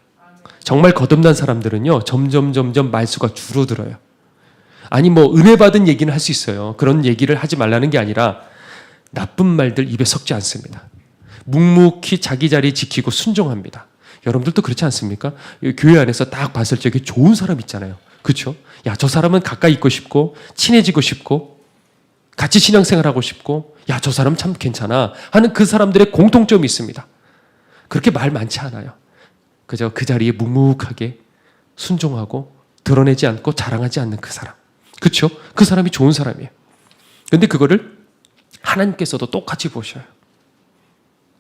정말 거듭난 사람들은요, 점점 말수가 줄어들어요. 아니 뭐 은혜 받은 얘기는 할 수 있어요. 그런 얘기를 하지 말라는 게 아니라 나쁜 말들 입에 섞지 않습니다. 묵묵히 자기 자리 지키고 순종합니다. 여러분들도 그렇지 않습니까? 교회 안에서 딱 봤을 적에 좋은 사람 있잖아요. 그렇죠? 야, 저 사람은 가까이 있고 싶고 친해지고 싶고 같이 신앙생활하고 싶고, 야, 저 사람 참 괜찮아 하는 그 사람들의 공통점이 있습니다. 그렇게 말 많지 않아요. 그저 그 자리에 묵묵하게 순종하고 드러내지 않고 자랑하지 않는 그 사람. 그렇죠? 그 사람이 좋은 사람이에요. 그런데 그거를 하나님께서도 똑같이 보셔요.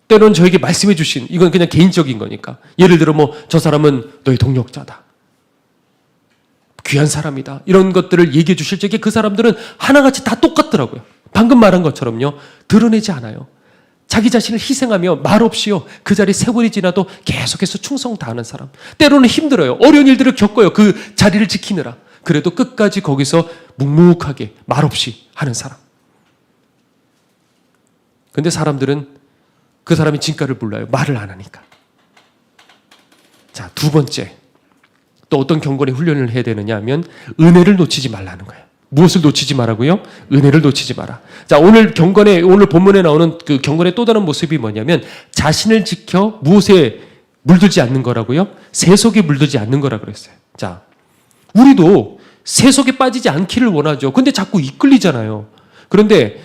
때로는 저에게 말씀해 주신, 이건 그냥 개인적인 거니까, 예를 들어 뭐 저 사람은 너의 동력자다, 귀한 사람이다, 이런 것들을 얘기해 주실 적에 그 사람들은 하나같이 다 똑같더라고요. 방금 말한 것처럼요, 드러내지 않아요. 자기 자신을 희생하며 말없이요, 그 자리에 세월이 지나도 계속해서 충성 다하는 사람. 때로는 힘들어요. 어려운 일들을 겪어요. 그 자리를 지키느라. 그래도 끝까지 거기서 묵묵하게 말없이 하는 사람. 근데 사람들은 그 사람이 진가를 몰라요. 말을 안 하니까. 자, 두 번째. 또 어떤 경건의 훈련을 해야 되느냐 하면 은혜를 놓치지 말라는 거예요. 무엇을 놓치지 말라고요? 은혜를 놓치지 마라. 자, 오늘 본문에 나오는 그 경건의 또 다른 모습이 뭐냐면 자신을 지켜 무엇에 물들지 않는 거라고요? 세속에 물들지 않는 거라 그랬어요. 자, 우리도 세속에 빠지지 않기를 원하죠. 근데 자꾸 이끌리잖아요. 그런데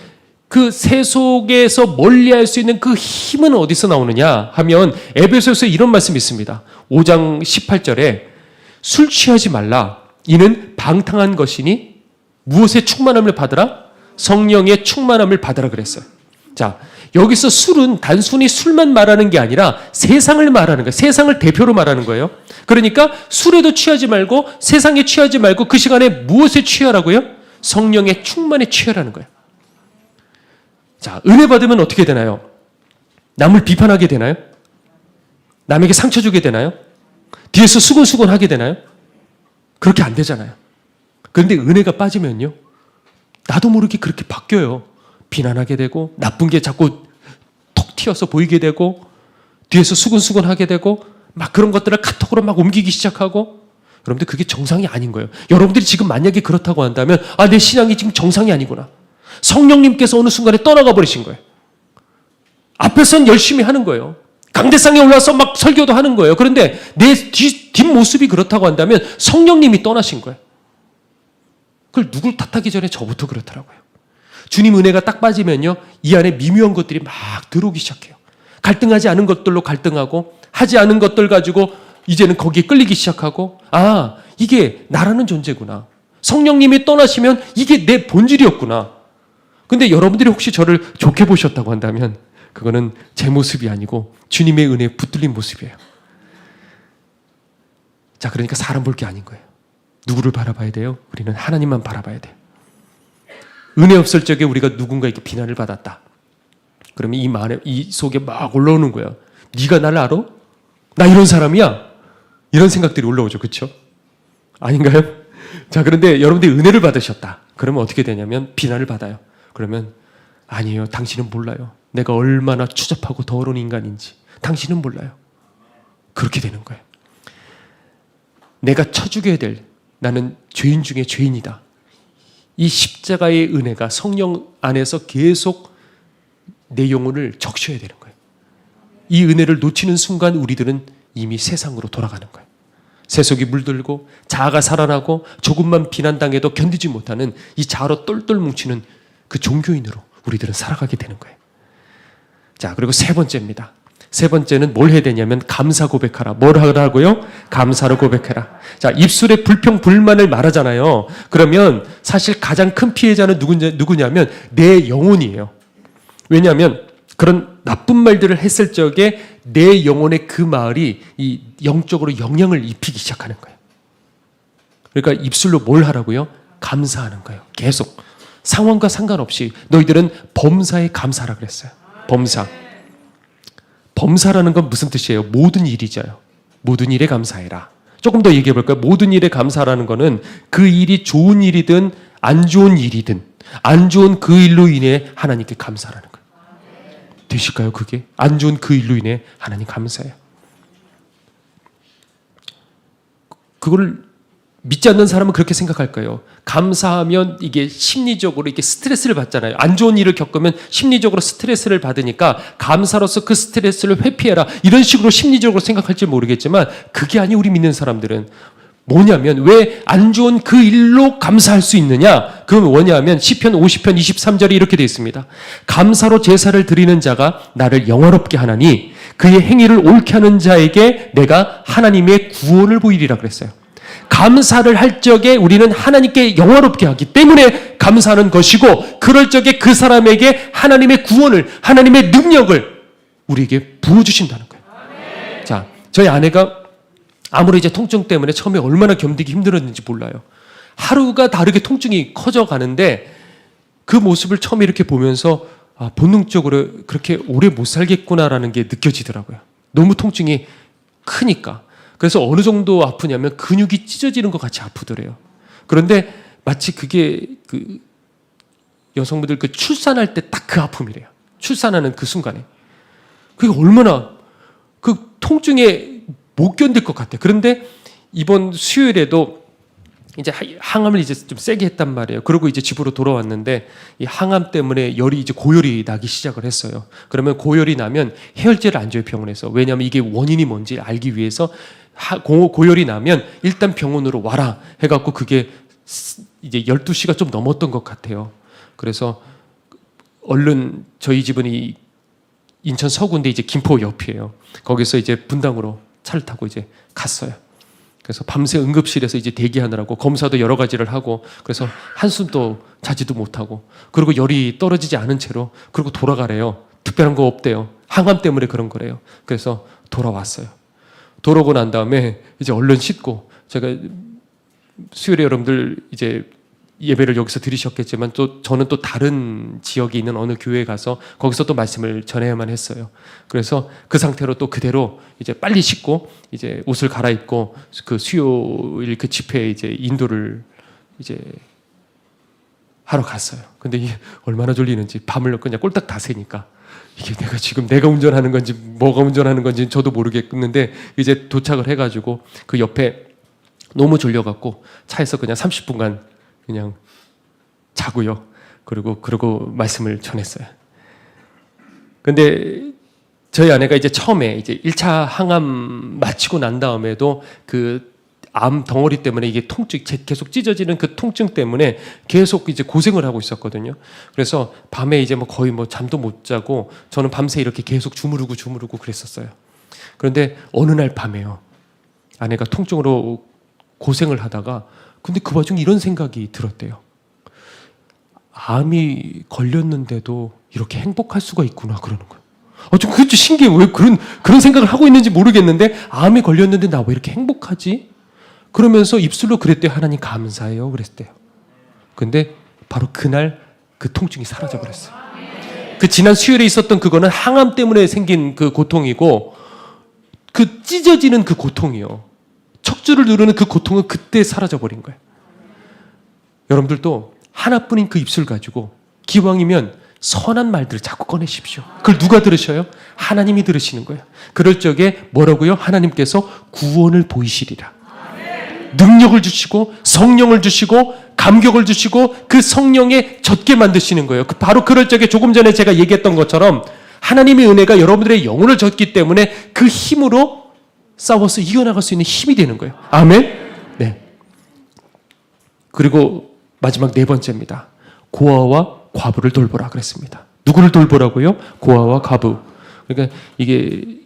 그 세속에서 멀리할 수 있는 그 힘은 어디서 나오느냐 하면 에베소서에 이런 말씀이 있습니다. 5장 18절에 술 취하지 말라. 이는 방탕한 것이니 무엇의 충만함을 받으라? 성령의 충만함을 받으라 그랬어요. 자, 여기서 술은 단순히 술만 말하는 게 아니라 세상을 말하는 거예요. 세상을 대표로 말하는 거예요. 그러니까 술에도 취하지 말고 세상에 취하지 말고 그 시간에 무엇에 취하라고요? 성령의 충만에 취하라는 거예요. 자, 은혜 받으면 어떻게 되나요? 남을 비판하게 되나요? 남에게 상처 주게 되나요? 뒤에서 수근수근 하게 되나요? 그렇게 안 되잖아요. 그런데 은혜가 빠지면요, 나도 모르게 그렇게 바뀌어요. 비난하게 되고, 나쁜 게 자꾸 톡 튀어서 보이게 되고, 뒤에서 수근수근 하게 되고, 막 그런 것들을 카톡으로 막 옮기기 시작하고, 여러분들 그게 정상이 아닌 거예요. 여러분들이 지금 만약에 그렇다고 한다면, 아, 내 신앙이 지금 정상이 아니구나. 성령님께서 어느 순간에 떠나가 버리신 거예요. 앞에서는 열심히 하는 거예요. 강대상에 올라서 막 설교도 하는 거예요. 그런데 내 뒷모습이 그렇다고 한다면 성령님이 떠나신 거예요. 그걸 누굴 탓하기 전에 저부터 그렇더라고요. 주님 은혜가 딱 빠지면요, 이 안에 미묘한 것들이 막 들어오기 시작해요. 갈등하지 않은 것들로 갈등하고, 하지 않은 것들 가지고 이제는 거기에 끌리기 시작하고, 아, 이게 나라는 존재구나. 성령님이 떠나시면 이게 내 본질이었구나. 근데 여러분들이 혹시 저를 좋게 보셨다고 한다면 그거는 제 모습이 아니고 주님의 은혜에 붙들린 모습이에요. 자, 그러니까 사람 볼 게 아닌 거예요. 누구를 바라봐야 돼요? 우리는 하나님만 바라봐야 돼요. 은혜 없을 적에 우리가 누군가에게 비난을 받았다. 그러면 이 속에 막 올라오는 거예요. 네가 나를 알아? 나 이런 사람이야? 이런 생각들이 올라오죠. 그렇죠? 아닌가요? 자, 그런데 여러분들이 은혜를 받으셨다. 그러면 어떻게 되냐면 비난을 받아요. 그러면 아니에요. 당신은 몰라요. 내가 얼마나 추잡하고 더러운 인간인지. 당신은 몰라요. 그렇게 되는 거예요. 내가 쳐죽여야 될, 나는 죄인 중에 죄인이다. 이 십자가의 은혜가 성령 안에서 계속 내 영혼을 적셔야 되는 거예요. 이 은혜를 놓치는 순간 우리들은 이미 세상으로 돌아가는 거예요. 세속이 물들고 자아가 살아나고 조금만 비난당해도 견디지 못하는 이 자아로 똘똘 뭉치는 그 종교인으로 우리들은 살아가게 되는 거예요. 자, 그리고 세 번째입니다. 세 번째는 뭘 해야 되냐면 감사 고백하라. 뭘 하라고요? 감사로 고백해라. 자, 입술에 불평, 불만을 말하잖아요. 그러면 사실 가장 큰 피해자는 누구냐면 내 영혼이에요. 왜냐하면 그런 나쁜 말들을 했을 적에 내 영혼의 그 말이 이 영적으로 영향을 입히기 시작하는 거예요. 그러니까 입술로 뭘 하라고요? 감사하는 거예요. 계속. 상황과 상관없이 너희들은 범사에 감사하라 그랬어요. 범사. 범사라는 건 무슨 뜻이에요? 모든 일이죠요. 모든 일에 감사해라. 조금 더 얘기해 볼까요? 모든 일에 감사라는 거는 그 일이 좋은 일이든 안 좋은 일이든 안 좋은 그 일로 인해 하나님께 감사라는 거예요. 되실까요? 그게? 안 좋은 그 일로 인해 하나님 감사해요. 그걸 믿지 않는 사람은 그렇게 생각할 거예요. 감사하면 이게 심리적으로 이게 스트레스를 받잖아요. 안 좋은 일을 겪으면 심리적으로 스트레스를 받으니까 감사로서 그 스트레스를 회피해라. 이런 식으로 심리적으로 생각할지 모르겠지만 그게 아니 우리 믿는 사람들은 뭐냐면 왜 안 좋은 그 일로 감사할 수 있느냐? 그건 뭐냐면 시편 50편 23절에 이렇게 되어 있습니다. 감사로 제사를 드리는 자가 나를 영화롭게 하나니 그의 행위를 옳게 하는 자에게 내가 하나님의 구원을 보이리라 그랬어요. 감사를 할 적에 우리는 하나님께 영화롭게 하기 때문에 감사하는 것이고 그럴 적에 그 사람에게 하나님의 구원을 하나님의 능력을 우리에게 부어주신다는 거예요. 자, 저희 아내가 아무리 이제 통증 때문에 처음에 얼마나 견디기 힘들었는지 몰라요. 하루가 다르게 통증이 커져가는데 그 모습을 처음에 이렇게 보면서 아, 본능적으로 그렇게 오래 못 살겠구나라는 게 느껴지더라고요. 너무 통증이 크니까. 그래서 어느 정도 아프냐면 근육이 찢어지는 것 같이 아프더래요. 그런데 마치 그게 그 여성분들 그 출산할 때 딱 그 아픔이래요. 출산하는 그 순간에. 그게 얼마나 그 통증에 못 견딜 것 같아요. 그런데 이번 수요일에도 이제 항암을 이제 좀 세게 했단 말이에요. 그리고 이제 집으로 돌아왔는데 이 항암 때문에 이제 고열이 나기 시작을 했어요. 그러면 고열이 나면 해열제를 안 줘요, 병원에서. 왜냐하면 이게 원인이 뭔지 알기 위해서 고열이 나면 일단 병원으로 와라 해갖고 그게 이제 12시가 좀 넘었던 것 같아요. 그래서 얼른 저희 집은 이 인천 서구인데 이제 김포 옆이에요. 거기서 이제 분당으로 차를 타고 이제 갔어요. 그래서 밤새 응급실에서 이제 대기하느라고 검사도 여러 가지를 하고, 그래서 한숨도 자지도 못하고, 그리고 열이 떨어지지 않은 채로, 그리고 돌아가래요. 특별한 거 없대요. 항암 때문에 그런 거래요. 그래서 돌아왔어요. 돌아오고 난 다음에 이제 얼른 씻고, 제가 수요일에 여러분들 이제 예배를 여기서 들으셨겠지만, 또 저는 또 다른 지역에 있는 어느 교회에 가서 거기서 또 말씀을 전해야만 했어요. 그래서 그 상태로 또 그대로 이제 빨리 씻고 이제 옷을 갈아입고 그 수요일 그 집회에 이제 인도를 이제 하러 갔어요. 근데 이게 얼마나 졸리는지 밤을 그냥 꼴딱 다 새니까 이게 내가 운전하는 건지 뭐가 운전하는 건지 저도 모르겠는데, 이제 도착을 해가지고 그 옆에 너무 졸려갖고 차에서 그냥 30분간 그냥 자고요. 그러고 말씀을 전했어요. 근데 저희 아내가 이제 처음에 이제 1차 항암 마치고 난 다음에도 그 암 덩어리 때문에 이게 통증, 계속 찢어지는 그 통증 때문에 계속 이제 고생을 하고 있었거든요. 그래서 밤에 이제 뭐 거의 뭐 잠도 못 자고 저는 밤새 이렇게 계속 주무르고 그랬었어요. 그런데 어느 날 밤에요, 아내가 통증으로 고생을 하다가 근데 그 와중에 이런 생각이 들었대요. 암이 걸렸는데도 이렇게 행복할 수가 있구나, 그러는 거예요. 좀 그게 좀 신기해요. 왜 그런 생각을 하고 있는지 모르겠는데, 암이 걸렸는데 나 왜 이렇게 행복하지? 그러면서 입술로 그랬대요. 하나님 감사해요. 그랬대요. 근데 바로 그날 그 통증이 사라져 버렸어요. 그 지난 수요일에 있었던 그거는 항암 때문에 생긴 그 고통이고, 그 찢어지는 그 고통이요, 척추를 누르는 그 고통은 그때 사라져 버린 거예요. 여러분들도 하나뿐인 그 입술 가지고 기왕이면 선한 말들을 자꾸 꺼내십시오. 그걸 누가 들으셔요? 하나님이 들으시는 거예요. 그럴 적에 뭐라고요? 하나님께서 구원을 보이시리라. 능력을 주시고 성령을 주시고 감격을 주시고 그 성령에 젖게 만드시는 거예요. 바로 그럴 적에 조금 전에 제가 얘기했던 것처럼 하나님의 은혜가 여러분들의 영혼을 젖기 때문에 그 힘으로 싸워서 이겨나갈 수 있는 힘이 되는 거예요. 아멘? 네. 그리고 마지막 네 번째입니다. 고아와 과부를 돌보라 그랬습니다. 누구를 돌보라고요? 고아와 과부. 그러니까 이게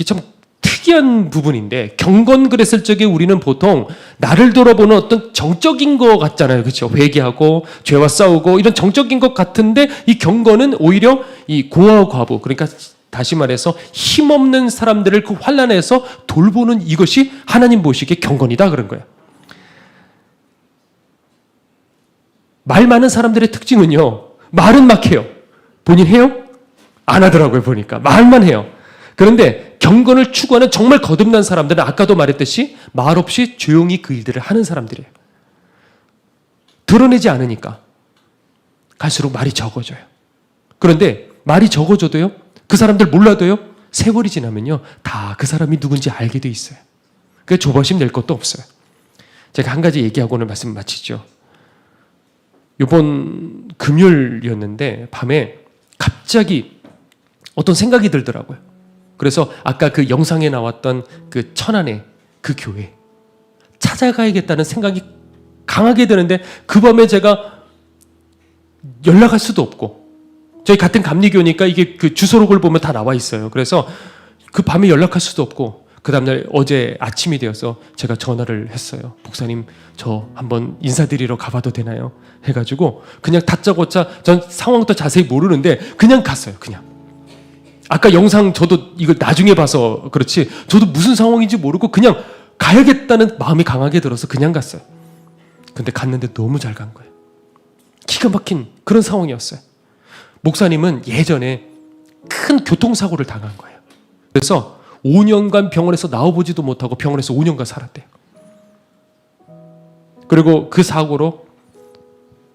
참 특이한 부분인데, 경건 그랬을 적에 우리는 보통 나를 돌아보는 어떤 정적인 것 같잖아요. 그렇죠? 회개하고 죄와 싸우고 이런 정적인 것 같은데, 이 경건은 오히려 이 고아와 과부, 그러니까 다시 말해서 힘없는 사람들을 그 환난에서 돌보는 이것이 하나님 보시기에 경건이다 그런 거예요. 말 많은 사람들의 특징은요, 말은 막 해요. 본인 해요? 안 하더라고요. 보니까 말만 해요. 그런데 경건을 추구하는 정말 거듭난 사람들은 아까도 말했듯이 말 없이 조용히 그 일들을 하는 사람들이에요. 드러내지 않으니까 갈수록 말이 적어져요. 그런데 말이 적어져도요, 그 사람들 몰라도요, 세월이 지나면요 다 그 사람이 누군지 알게 돼 있어요. 그래서 조바심 낼 것도 없어요. 제가 한 가지 얘기하고 오늘 말씀 마치죠. 이번 금요일이었는데 밤에 갑자기 어떤 생각이 들더라고요. 그래서 아까 그 영상에 나왔던 그 천안의 그 교회 찾아가야겠다는 생각이 강하게 드는데, 그 밤에 제가 연락할 수도 없고, 저희 같은 감리교니까 이게 그 주소록을 보면 다 나와 있어요. 그래서 그 밤에 연락할 수도 없고, 그 다음날 어제 아침이 되어서 제가 전화를 했어요. 목사님, 저 한번 인사드리러 가봐도 되나요? 해가지고 그냥 다짜고짜, 전 상황도 자세히 모르는데 그냥 갔어요. 그냥. 아까 영상 저도 이걸 나중에 봐서 그렇지 저도 무슨 상황인지 모르고 그냥 가야겠다는 마음이 강하게 들어서 그냥 갔어요. 근데 갔는데 너무 잘 간 거예요. 기가 막힌 그런 상황이었어요. 목사님은 예전에 큰 교통사고를 당한 거예요. 그래서 5년간 병원에서 나와보지도 못하고 병원에서 5년간 살았대요. 그리고 그 사고로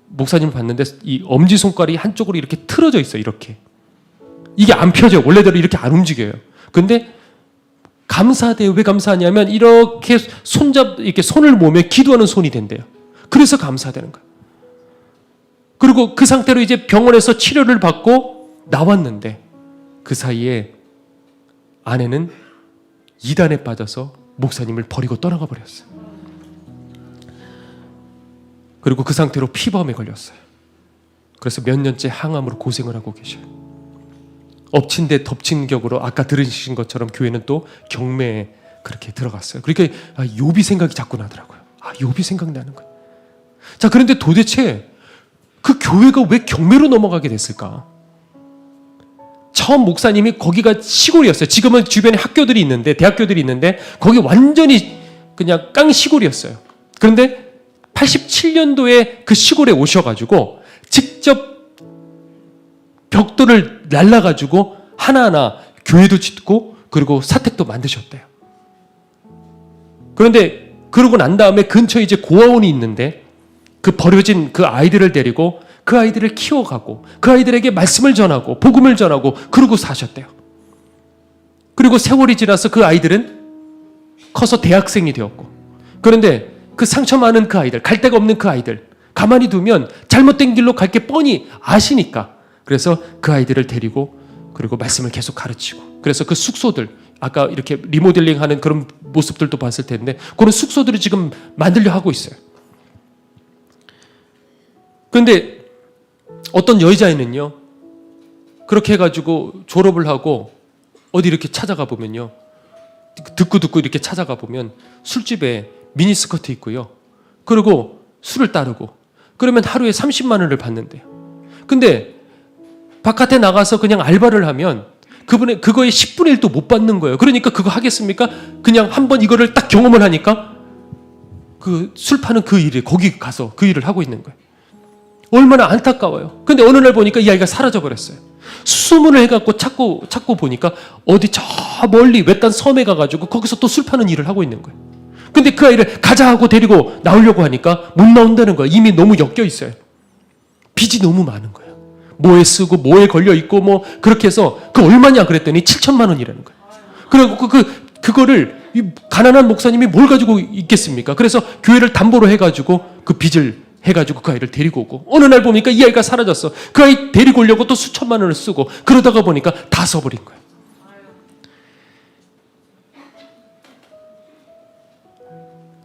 목사님을 봤는데 이 엄지손가락이 한쪽으로 이렇게 틀어져 있어요. 이렇게. 이게 안 펴져요. 원래대로 이렇게 안 움직여요. 근데 감사돼요. 왜 감사하냐면 이렇게 이렇게 손을 모으면 기도하는 손이 된대요. 그래서 감사되는 거예요. 그리고 그 상태로 이제 병원에서 치료를 받고 나왔는데, 그 사이에 아내는 이단에 빠져서 목사님을 버리고 떠나가 버렸어요. 그리고 그 상태로 피부암에 걸렸어요. 그래서 몇 년째 항암으로 고생을 하고 계셔요. 엎친 데 덮친 격으로 아까 들으신 것처럼 교회는 또 경매에 그렇게 들어갔어요. 그러니까 욥이 생각이 자꾸 나더라고요. 욥이 생각나는 거예요. 자, 그런데 도대체 그 교회가 왜 경매로 넘어가게 됐을까? 처음 목사님이 거기가 시골이었어요. 지금은 주변에 학교들이 있는데, 대학교들이 있는데 거기 완전히 그냥 깡 시골이었어요. 그런데 87년도에 그 시골에 오셔가지고 직접 벽돌을 날라가지고 하나하나 교회도 짓고 그리고 사택도 만드셨대요. 그런데 그러고 난 다음에 근처에 이제 고아원이 있는데 그 버려진 그 아이들을 데리고 그 아이들을 키워가고 그 아이들에게 말씀을 전하고 복음을 전하고 그러고 사셨대요. 그리고 세월이 지나서 그 아이들은 커서 대학생이 되었고, 그런데 그 상처 많은 그 아이들, 갈 데가 없는 그 아이들 가만히 두면 잘못된 길로 갈 게 뻔히 아시니까 그래서 그 아이들을 데리고 그리고 말씀을 계속 가르치고, 그래서 그 숙소들 아까 이렇게 리모델링하는 그런 모습들도 봤을 텐데 그런 숙소들을 지금 만들려 하고 있어요. 그런데 어떤 여자애는요, 그렇게 해가지고 졸업을 하고 어디 이렇게 찾아가 보면요, 듣고 이렇게 찾아가 보면 술집에 미니스커트 입고요, 그리고 술을 따르고 그러면 하루에 30만 원을 받는데요. 근데 바깥에 나가서 그냥 알바를 하면 그분의 그거의 10분의 1도 못 받는 거예요. 그러니까 그거 하겠습니까? 그냥 한번 이거를 딱 경험을 하니까 그 술 파는 그 일에 거기 가서 그 일을 하고 있는 거예요. 얼마나 안타까워요. 근데 어느 날 보니까 이 아이가 사라져 버렸어요. 수소문을 해갖고 찾고 보니까 어디 저 멀리 외딴 섬에 가가지고 거기서 또 술 파는 일을 하고 있는 거예요. 근데 그 아이를 가자 하고 데리고 나오려고 하니까 못 나온다는 거예요. 이미 너무 엮여 있어요. 빚이 너무 많은 거예요. 뭐에 쓰고 뭐에 걸려 있고 뭐 그렇게 해서 그 얼마냐 그랬더니 7천만 원이라는 거예요. 그리고 그거를 이 가난한 목사님이 뭘 가지고 있겠습니까? 그래서 교회를 담보로 해가지고 그 빚을 해가지고 그 아이를 데리고 오고, 어느 날 보니까 이 아이가 사라졌어. 그 아이 데리고 오려고 또 수천만 원을 쓰고 그러다가 보니까 다 써버린 거예요.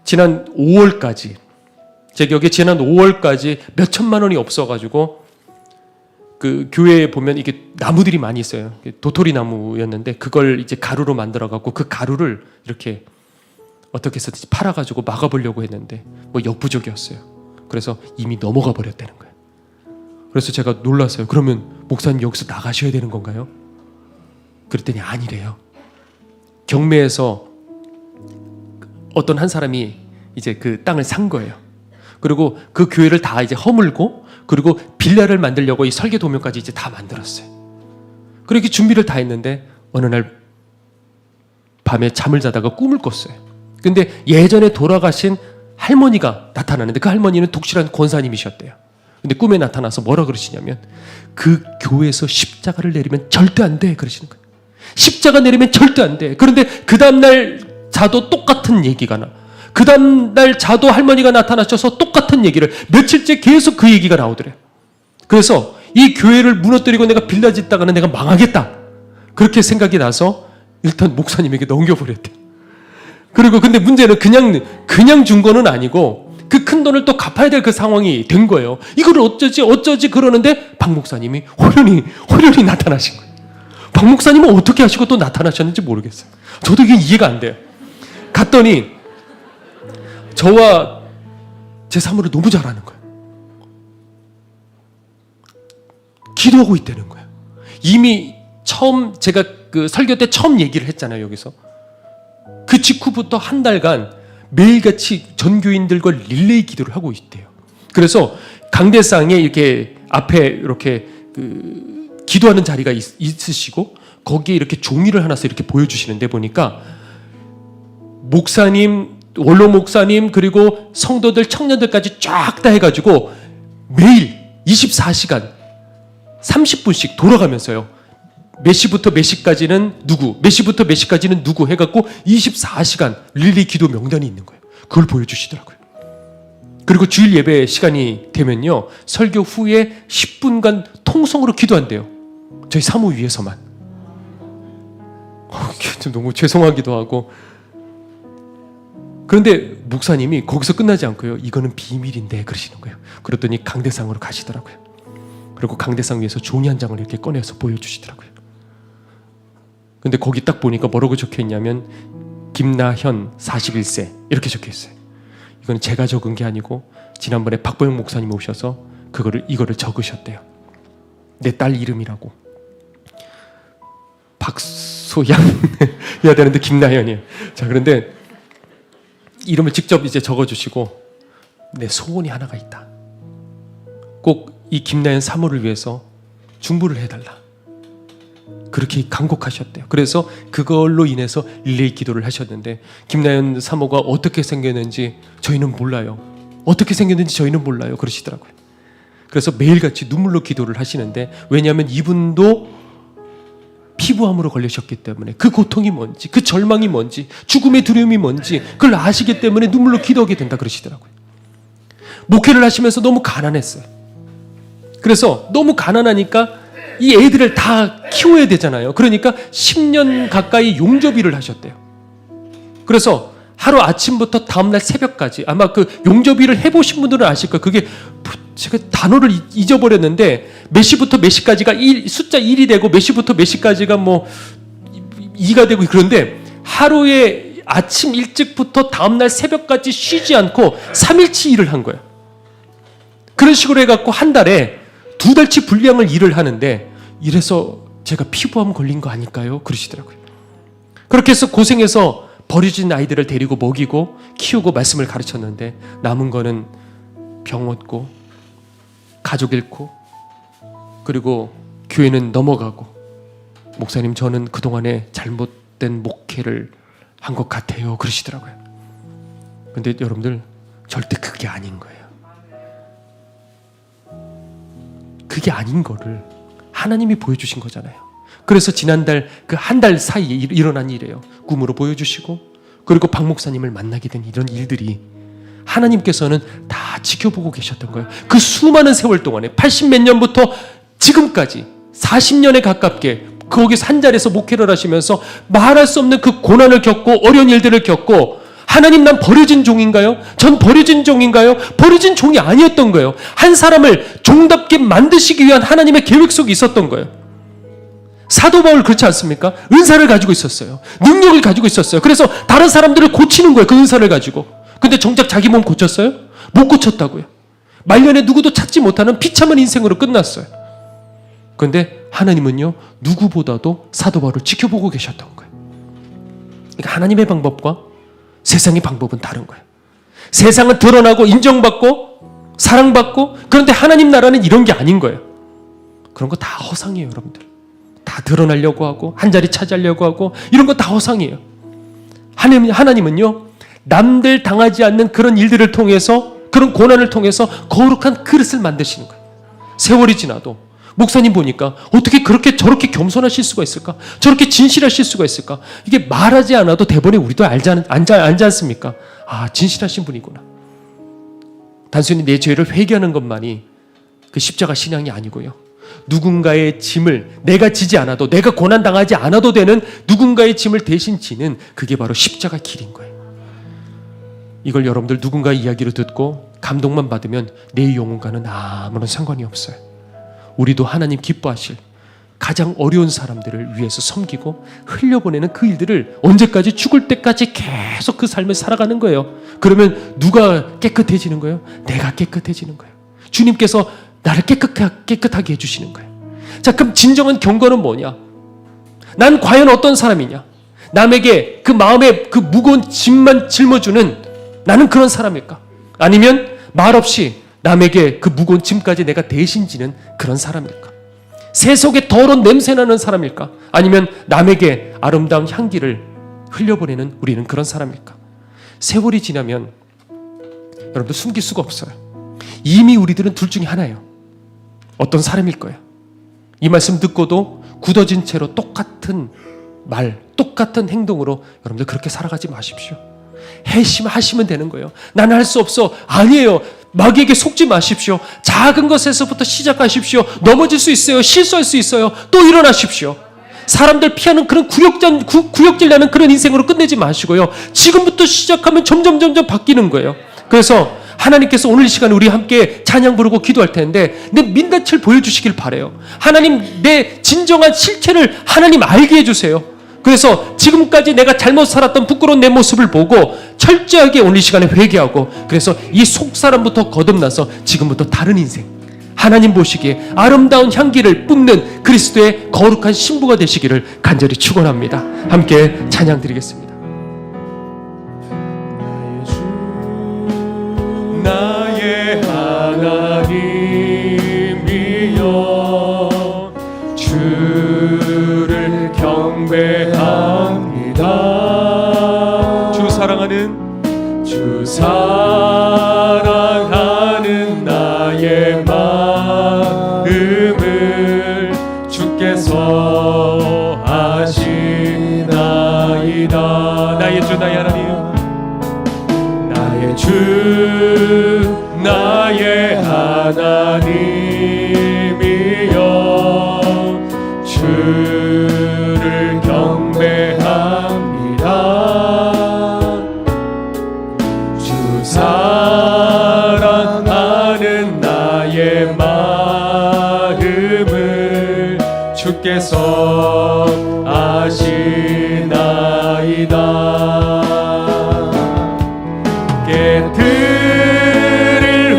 지난 5월까지, 제 기억에 지난 5월까지 몇 천만 원이 없어가지고 그 교회에 보면 이게 나무들이 많이 있어요. 도토리 나무였는데 그걸 이제 가루로 만들어갖고 그 가루를 이렇게 어떻게 해서든지 팔아가지고 막아보려고 했는데 뭐 역부족이었어요. 그래서 이미 넘어가 버렸다는 거예요. 그래서 제가 놀랐어요. 그러면 목사님 여기서 나가셔야 되는 건가요? 그랬더니 아니래요. 경매에서 어떤 한 사람이 이제 그 땅을 산 거예요. 그리고 그 교회를 다 이제 허물고 그리고 빌라를 만들려고 이 설계 도면까지 이제 다 만들었어요. 그렇게 준비를 다 했는데 어느 날 밤에 잠을 자다가 꿈을 꿨어요. 근데 예전에 돌아가신 할머니가 나타나는데 그 할머니는 독실한 권사님이셨대요. 근데 꿈에 나타나서 뭐라 그러시냐면 그 교회에서 십자가를 내리면 절대 안 돼 그러시는 거예요. 십자가 내리면 절대 안 돼. 그런데 그 다음날 자도 똑같은 얘기가 나. 그 다음날 자도 할머니가 나타나셔서 똑같은 얘기를 며칠째 계속 그 얘기가 나오더래요. 그래서 이 교회를 무너뜨리고 내가 빌라 짓다가는 내가 망하겠다. 그렇게 생각이 나서 일단 목사님에게 넘겨버렸대요. 그리고 근데 문제는 그냥 준 거는 아니고 그 큰 돈을 또 갚아야 될 그 상황이 된 거예요. 이걸 어쩌지 그러는데 박 목사님이 호련히 나타나신 거예요. 박 목사님은 어떻게 하시고 또 나타나셨는지 모르겠어요. 저도 이게 이해가 안 돼요. 갔더니 저와 제 사모를 너무 잘하는 거예요. 기도하고 있다는 거예요. 이미 처음 제가 그 설교 때 처음 얘기를 했잖아요. 여기서 그 직후부터 한 달간 매일같이 전교인들과 릴레이 기도를 하고 있대요. 그래서 강대상에 이렇게 앞에 이렇게 그 기도하는 자리가 있으시고 거기에 이렇게 종이를 하나씩 이렇게 보여주시는데 보니까 목사님, 원로 목사님 그리고 성도들, 청년들까지 쫙 다 해가지고 매일 24시간 30분씩 돌아가면서요. 몇 시부터 몇 시까지는 누구, 몇 시부터 몇 시까지는 누구 해갖고 24시간 릴리 기도 명단이 있는 거예요. 그걸 보여주시더라고요. 그리고 주일 예배 시간이 되면요, 설교 후에 10분간 통성으로 기도한대요. 저희 사무 위에서만. 좀 너무 죄송하기도 하고. 그런데 목사님이 거기서 끝나지 않고요, 이거는 비밀인데 그러시는 거예요. 그랬더니 강대상으로 가시더라고요. 그리고 강대상 위에서 종이 한 장을 이렇게 꺼내서 보여주시더라고요. 근데 거기 딱 보니까 뭐라고 적혀있냐면 김나현 41세 이렇게 적혀있어요. 이건 제가 적은 게 아니고 지난번에 박보영 목사님 오셔서 이거를 적으셨대요. 내 딸 이름이라고. 박소양 해야 되는데 김나현이에요. 자, 그런데 이름을 직접 이제 적어주시고 내 소원이 하나가 있다. 꼭 이 김나연 사모를 위해서 중보를 해달라. 그렇게 간곡하셨대요. 그래서 그걸로 인해서 릴레이 기도를 하셨는데 김나연 사모가 어떻게 생겼는지 저희는 몰라요. 어떻게 생겼는지 저희는 몰라요. 그러시더라고요. 그래서 매일같이 눈물로 기도를 하시는데 왜냐하면 이분도 피부암으로 걸리셨기 때문에 그 고통이 뭔지 그 절망이 뭔지 죽음의 두려움이 뭔지 그걸 아시기 때문에 눈물로 기도하게 된다 그러시더라고요. 목회를 하시면서 너무 가난했어요. 그래서 너무 가난하니까 이 애들을 다 키워야 되잖아요. 그러니까 10년 가까이 용접일을 하셨대요. 그래서 하루 아침부터 다음날 새벽까지 아마 그 용접일을 해보신 분들은 아실 거예요. 그게 제가 단어를 잊어버렸는데 몇 시부터 몇 시까지가 숫자 1이 되고 몇 시부터 몇 시까지가 뭐 2가 되고 그런데 하루에 아침 일찍부터 다음날 새벽까지 쉬지 않고 3일치 일을 한 거예요. 그런 식으로 해갖고 한 달에 2달치 분량을 일을 하는데 이래서 제가 피부암 걸린 거 아닐까요? 그러시더라고요. 그렇게 해서 고생해서 버려진 아이들을 데리고 먹이고 키우고 말씀을 가르쳤는데 남은 거는 병 얻고 가족 잃고 그리고 교회는 넘어가고 목사님 저는 그동안에 잘못된 목회를 한 것 같아요. 그러시더라고요. 근데 여러분들 절대 그게 아닌 거예요. 그게 아닌 거를 하나님이 보여주신 거잖아요. 그래서 지난달 그 한 달 사이에 일어난 일이에요. 꿈으로 보여주시고 그리고 박 목사님을 만나게 된 이런 일들이 하나님께서는 다 지켜보고 계셨던 거예요. 그 수많은 세월 동안에 80몇 년부터 지금까지 40년에 가깝게 거기서 한 자리에서 목회를 하시면서 말할 수 없는 그 고난을 겪고 어려운 일들을 겪고 하나님 난 버려진 종인가요? 전 버려진 종인가요? 버려진 종이 아니었던 거예요. 한 사람을 종답게 만드시기 위한 하나님의 계획 속에 있었던 거예요. 사도 바울 그렇지 않습니까? 은사를 가지고 있었어요. 능력을 가지고 있었어요. 그래서 다른 사람들을 고치는 거예요. 그 은사를 가지고. 근데 정작 자기 몸 고쳤어요? 못 고쳤다고요. 말년에 누구도 찾지 못하는 비참한 인생으로 끝났어요. 그런데 하나님은요 누구보다도 사도 바울을 지켜보고 계셨던 거예요. 그러니까 하나님의 방법과 세상의 방법은 다른 거예요. 세상은 드러나고 인정받고 사랑받고 그런데 하나님 나라는 이런 게 아닌 거예요. 그런 거 다 허상이에요. 여러분들 다 드러나려고 하고 한 자리 차지하려고 하고 이런 거 다 허상이에요. 하나님은요 남들 당하지 않는 그런 일들을 통해서 그런 고난을 통해서 거룩한 그릇을 만드시는 거예요. 세월이 지나도 목사님 보니까 어떻게 그렇게 저렇게 겸손하실 수가 있을까? 저렇게 진실하실 수가 있을까? 이게 말하지 않아도 대본에 우리도 알지 않습니까? 아 진실하신 분이구나. 단순히 내 죄를 회개하는 것만이 그 십자가 신앙이 아니고요. 누군가의 짐을 내가 지지 않아도 내가 고난당하지 않아도 되는 누군가의 짐을 대신 지는 그게 바로 십자가 길인 거예요. 이걸 여러분들 누군가의 이야기를 듣고 감동만 받으면 내 영혼과는 아무런 상관이 없어요. 우리도 하나님 기뻐하실 가장 어려운 사람들을 위해서 섬기고 흘려보내는 그 일들을 언제까지 죽을 때까지 계속 그 삶을 살아가는 거예요. 그러면 누가 깨끗해지는 거예요? 내가 깨끗해지는 거예요. 주님께서 나를 깨끗하게 해주시는 거예요. 자, 그럼 진정한 경건은 뭐냐? 난 과연 어떤 사람이냐? 남에게 그 마음에 그 무거운 짐만 짊어주는 나는 그런 사람일까? 아니면 말없이 남에게 그 무거운 짐까지 내가 대신 지는 그런 사람일까? 세속에 더러운 냄새나는 사람일까? 아니면 남에게 아름다운 향기를 흘려보내는 우리는 그런 사람일까? 세월이 지나면 여러분들 숨길 수가 없어요. 이미 우리들은 둘 중에 하나예요. 어떤 사람일 거예요. 이 말씀 듣고도 굳어진 채로 똑같은 말, 똑같은 행동으로 여러분들 그렇게 살아가지 마십시오. 하시면 되는 거예요. 나는 할 수 없어. 아니에요. 마귀에게 속지 마십시오. 작은 것에서부터 시작하십시오. 넘어질 수 있어요. 실수할 수 있어요. 또 일어나십시오. 사람들 피하는 그런 구역질 나는 그런 인생으로 끝내지 마시고요. 지금부터 시작하면 점점 바뀌는 거예요. 그래서 하나님께서 오늘 이 시간에 우리 함께 찬양 부르고 기도할 텐데 내 민낯을 보여주시길 바라요. 하나님, 내 진정한 실체를 하나님 알게 해주세요. 그래서 지금까지 내가 잘못 살았던 부끄러운 내 모습을 보고 철저하게 오늘 이 시간에 회개하고, 그래서 이 속사람부터 거듭나서 지금부터 다른 인생, 하나님 보시기에 아름다운 향기를 뿜는 그리스도의 거룩한 신부가 되시기를 간절히 축원합니다. 함께 찬양 드리겠습니다. 나의 하나님이여, 주를 경배합니다. 주 사랑하는 나의 마음을 주께서 아시나이다. 나의 주, 나의 하나님, 나의 주, 나의 하나님이여, 주를 경배합니다. 주 사랑하는 나의 마음을 주께서 아시나이다. 깨뜨릴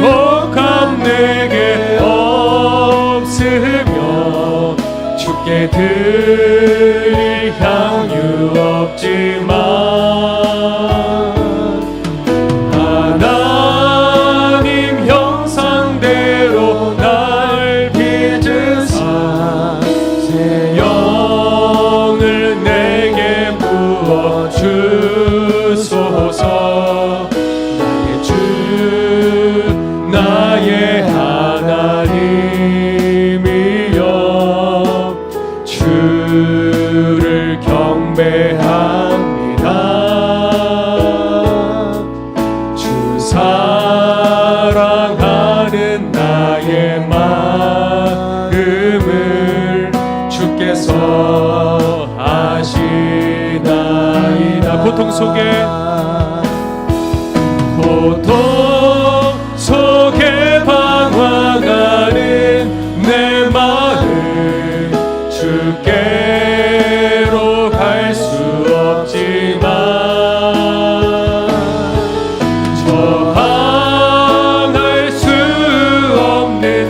혹함 내게 없으며 주께 드릴 향유 없지만 하나님 형상대로 날 빚으사 새 영을 내게 부어주소서. 나의 하나님이여, 주를 경배합니다. 주 사랑하는 나의 마음을 주께서 아시나이다. 고통 속에 방황하는 내 마음 주께로 갈 수 없지만 저항할 수 없는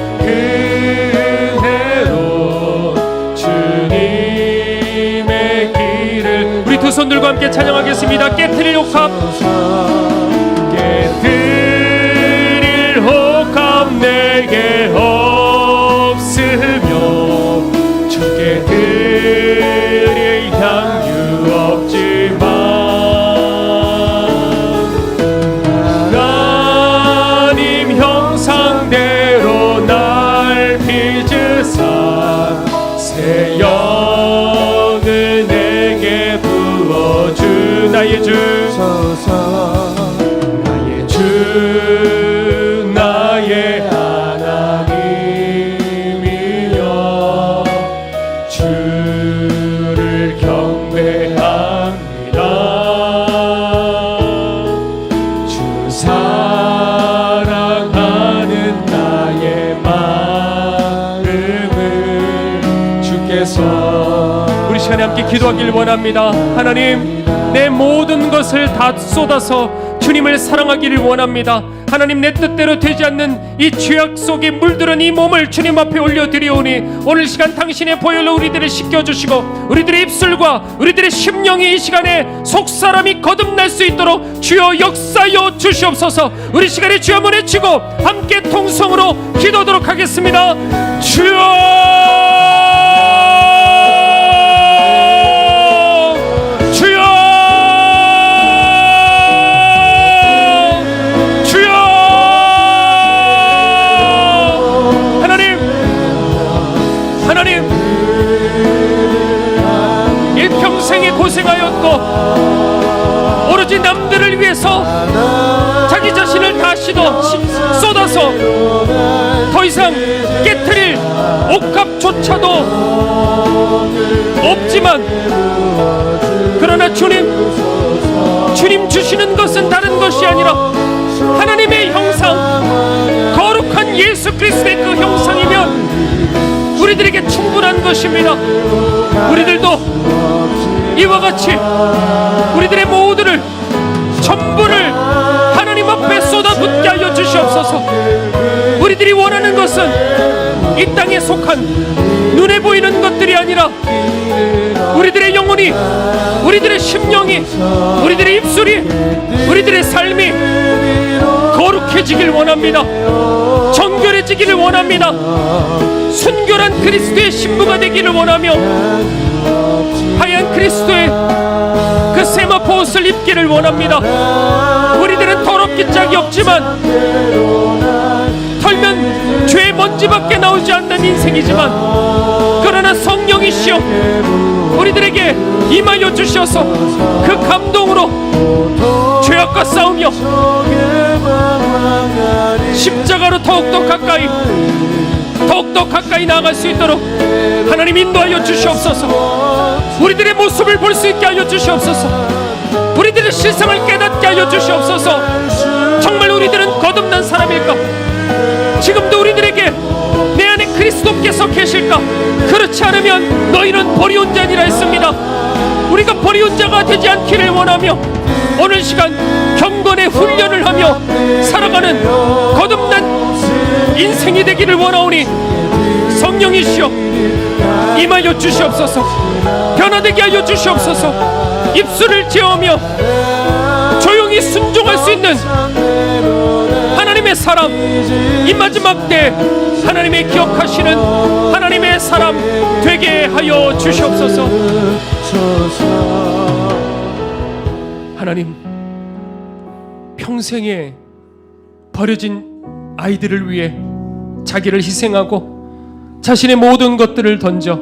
은혜로 주님의 길을, 우리 두 손 들고 함께 찬양하겠습니다. 깨트릴 옥합, 깨트릴 혹함 내게 없으며 주께 드릴 향유 없지만 하나님 형상대로 날 빚으사 새 영을 내게 부어주. 나의 주, 나의 주, 나의 하나님이여, 주를 경배합니다. 주 사랑하는 나의 마음을 주께서, 우리 시간에 함께 기도하길 원합니다. 하나님, 내 모든 것을 다 쏟아서 주님을 사랑하기를 원합니다. 하나님, 내 뜻대로 되지 않는 이 죄악 속에 물들은 이 몸을 주님 앞에 올려드리오니 오늘 시간 당신의 보혈로 우리들을 씻겨주시고 우리들의 입술과 우리들의 심령이 이 시간에 속사람이 거듭날 수 있도록 주여 역사여 주시옵소서. 우리 시간에 주여 한번 외치고 함께 통성으로 기도하도록 하겠습니다. 주여, 고생하였고 오로지 남들을 위해서 자기 자신을 다 쏟아서 더 이상 깨트릴 옥합조차도 없지만, 그러나 주님 주시는 것은 다른 것이 아니라 하나님의 형상, 예수 그리스도의 그 형상이면 우리들에게 충분한 것입니다. 우리들도 이와 같이 우리들의 모두를 전부를 하나님 앞에 쏟아붓게 하여 주시옵소서. 우리들이 원하는 것은 이 땅에 속한 눈에 보이는 것들이 아니라 우리들의 영혼이, 우리들의 심령이, 우리들의 입술이, 우리들의 삶이 거룩해지길 원합니다. 정결해지기를 원합니다. 순결한 그리스도의 신부가 되기를 원하며 하얀 그리스도의 그 세마포 옷을 입기를 원합니다. 우리들은 더럽기 짝이 없지만 털면 죄의 먼지밖에 나오지 않는 인생이지만, 그러나 성령이시여 우리들에게 임하여 주셔서 그 감동으로 죄악과 싸우며 십자가로 더욱더 가까이 나아갈 수 있도록 하나님 인도하여 주시옵소서. 우리들의 모습을 볼 수 있게 하여 주시옵소서. 우리들의 실상을 깨닫게 하여 주시옵소서. 정말 우리들은 거듭난 사람일까? 지금도 우리들에게 내 안에 그리스도께서 계실까? 그렇지 않으면 너희는 버리온 자니라 했습니다. 우리가 버리온 자가 되지 않기를 원하며 오늘 시간 경건의 훈련을 하며 살아가는 거듭난 인생이 되기를 원하오니 성령이시여 임하여 주시옵소서. 변화되게 하여 주시옵소서. 입술을 제어하며 조용히 순종할 수 있는 하나님의 사람, 이 마지막 때 하나님의 기억하시는 하나님의 사람 되게 하여 주시옵소서. 하나님, 평생에 버려진 아이들을 위해 자기를 희생하고 자신의 모든 것들을 던져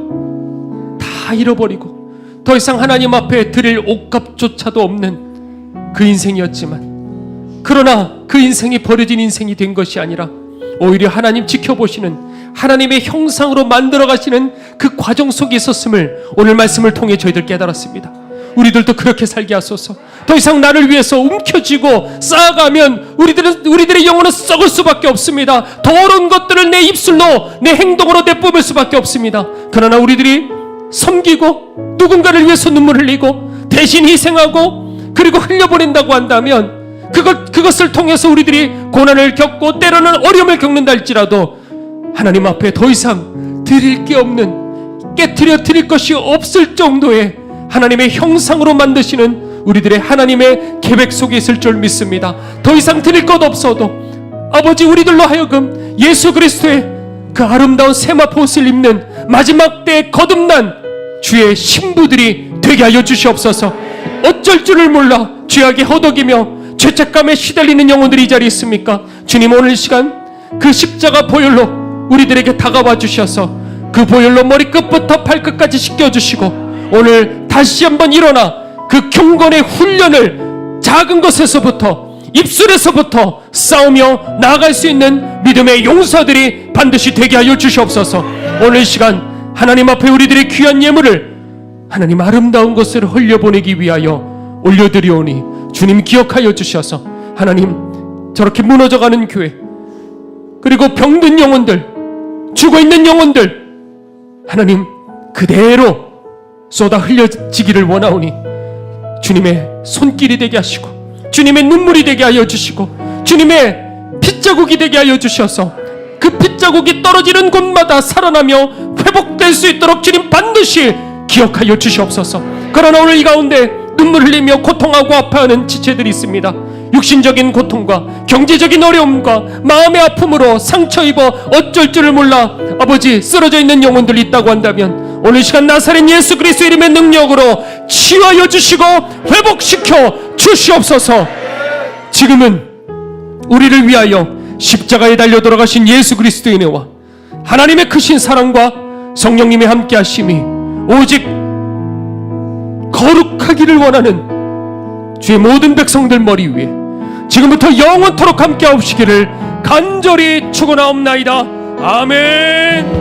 다 잃어버리고 더 이상 하나님 앞에 드릴 옷값조차도 없는 그 인생이었지만, 그러나 그 인생이 버려진 인생이 된 것이 아니라 오히려 하나님 지켜보시는 하나님의 형상으로 만들어 가시는 그 과정 속에 있었음을 오늘 말씀을 통해 저희들 깨달았습니다. 우리들도 그렇게 살게 하소서. 더 이상 나를 위해서 움켜쥐고 쌓아가면 우리들의 영혼은 썩을 수밖에 없습니다. 더러운 것들을 내 입술로, 내 행동으로 내뿜을 수밖에 없습니다. 그러나 우리들이 섬기고 누군가를 위해서 눈물을 흘리고 대신 희생하고 그리고 흘려보낸다고 한다면 그것을 통해서 우리들이 고난을 겪고 때로는 어려움을 겪는다 할지라도 하나님 앞에 더 이상 드릴 게 없는, 깨트려 드릴 것이 없을 정도의 하나님의 형상으로 만드시는 우리들의 하나님의 계획 속에 있을 줄 믿습니다. 더 이상 드릴 것 없어도 아버지, 우리들로 하여금 예수 그리스도의 그 아름다운 세마포 옷을 입는 마지막 때에 거듭난 주의 신부들이 되게 하여 주시옵소서. 어쩔 줄을 몰라 죄악에 허덕이며 죄책감에 시달리는 영혼들이 이 자리에 있습니까? 주님, 오늘 시간 그 십자가 보혈로 우리들에게 다가와 주셔서 그 보혈로 머리끝부터 발끝까지 씻겨주시고 오늘 다시 한번 일어나 그 경건의 훈련을 작은 것에서부터, 입술에서부터 싸우며 나아갈 수 있는 믿음의 용사들이 반드시 되게 하여 주시옵소서. 오늘 시간 하나님 앞에 우리들의 귀한 예물을 하나님 아름다운 것을 흘려보내기 위하여 올려드리오니 주님 기억하여 주셔서 하나님, 저렇게 무너져가는 교회, 그리고 병든 영혼들, 죽어있는 영혼들 하나님 그대로 쏟아 흘려지기를 원하오니 주님의 손길이 되게 하시고 주님의 눈물이 되게 하여 주시고 주님의 핏자국이 되게 하여 주셔서 그 핏자국이 떨어지는 곳마다 살아나며 회복될 수 있도록 주님 반드시 기억하여 주시옵소서. 그러나 오늘 이 가운데 눈물 흘리며 고통하고 아파하는 지체들이 있습니다. 육신적인 고통과 경제적인 어려움과 마음의 아픔으로 상처 입어 어쩔 줄을 몰라 아버지 쓰러져 있는 영혼들이 있다고 한다면 오늘 시간 나사렛 예수 그리스도 이름의 능력으로 치유하여 주시고 회복시켜 주시옵소서. 지금은 우리를 위하여 십자가에 달려 돌아가신 예수 그리스도의 은혜와 하나님의 크신 사랑과 성령님의 함께 하심이 오직 거룩하기를 원하는 주의 모든 백성들 머리 위에 지금부터 영원토록 함께 하옵시기를 간절히 축원하옵나이다. 아멘.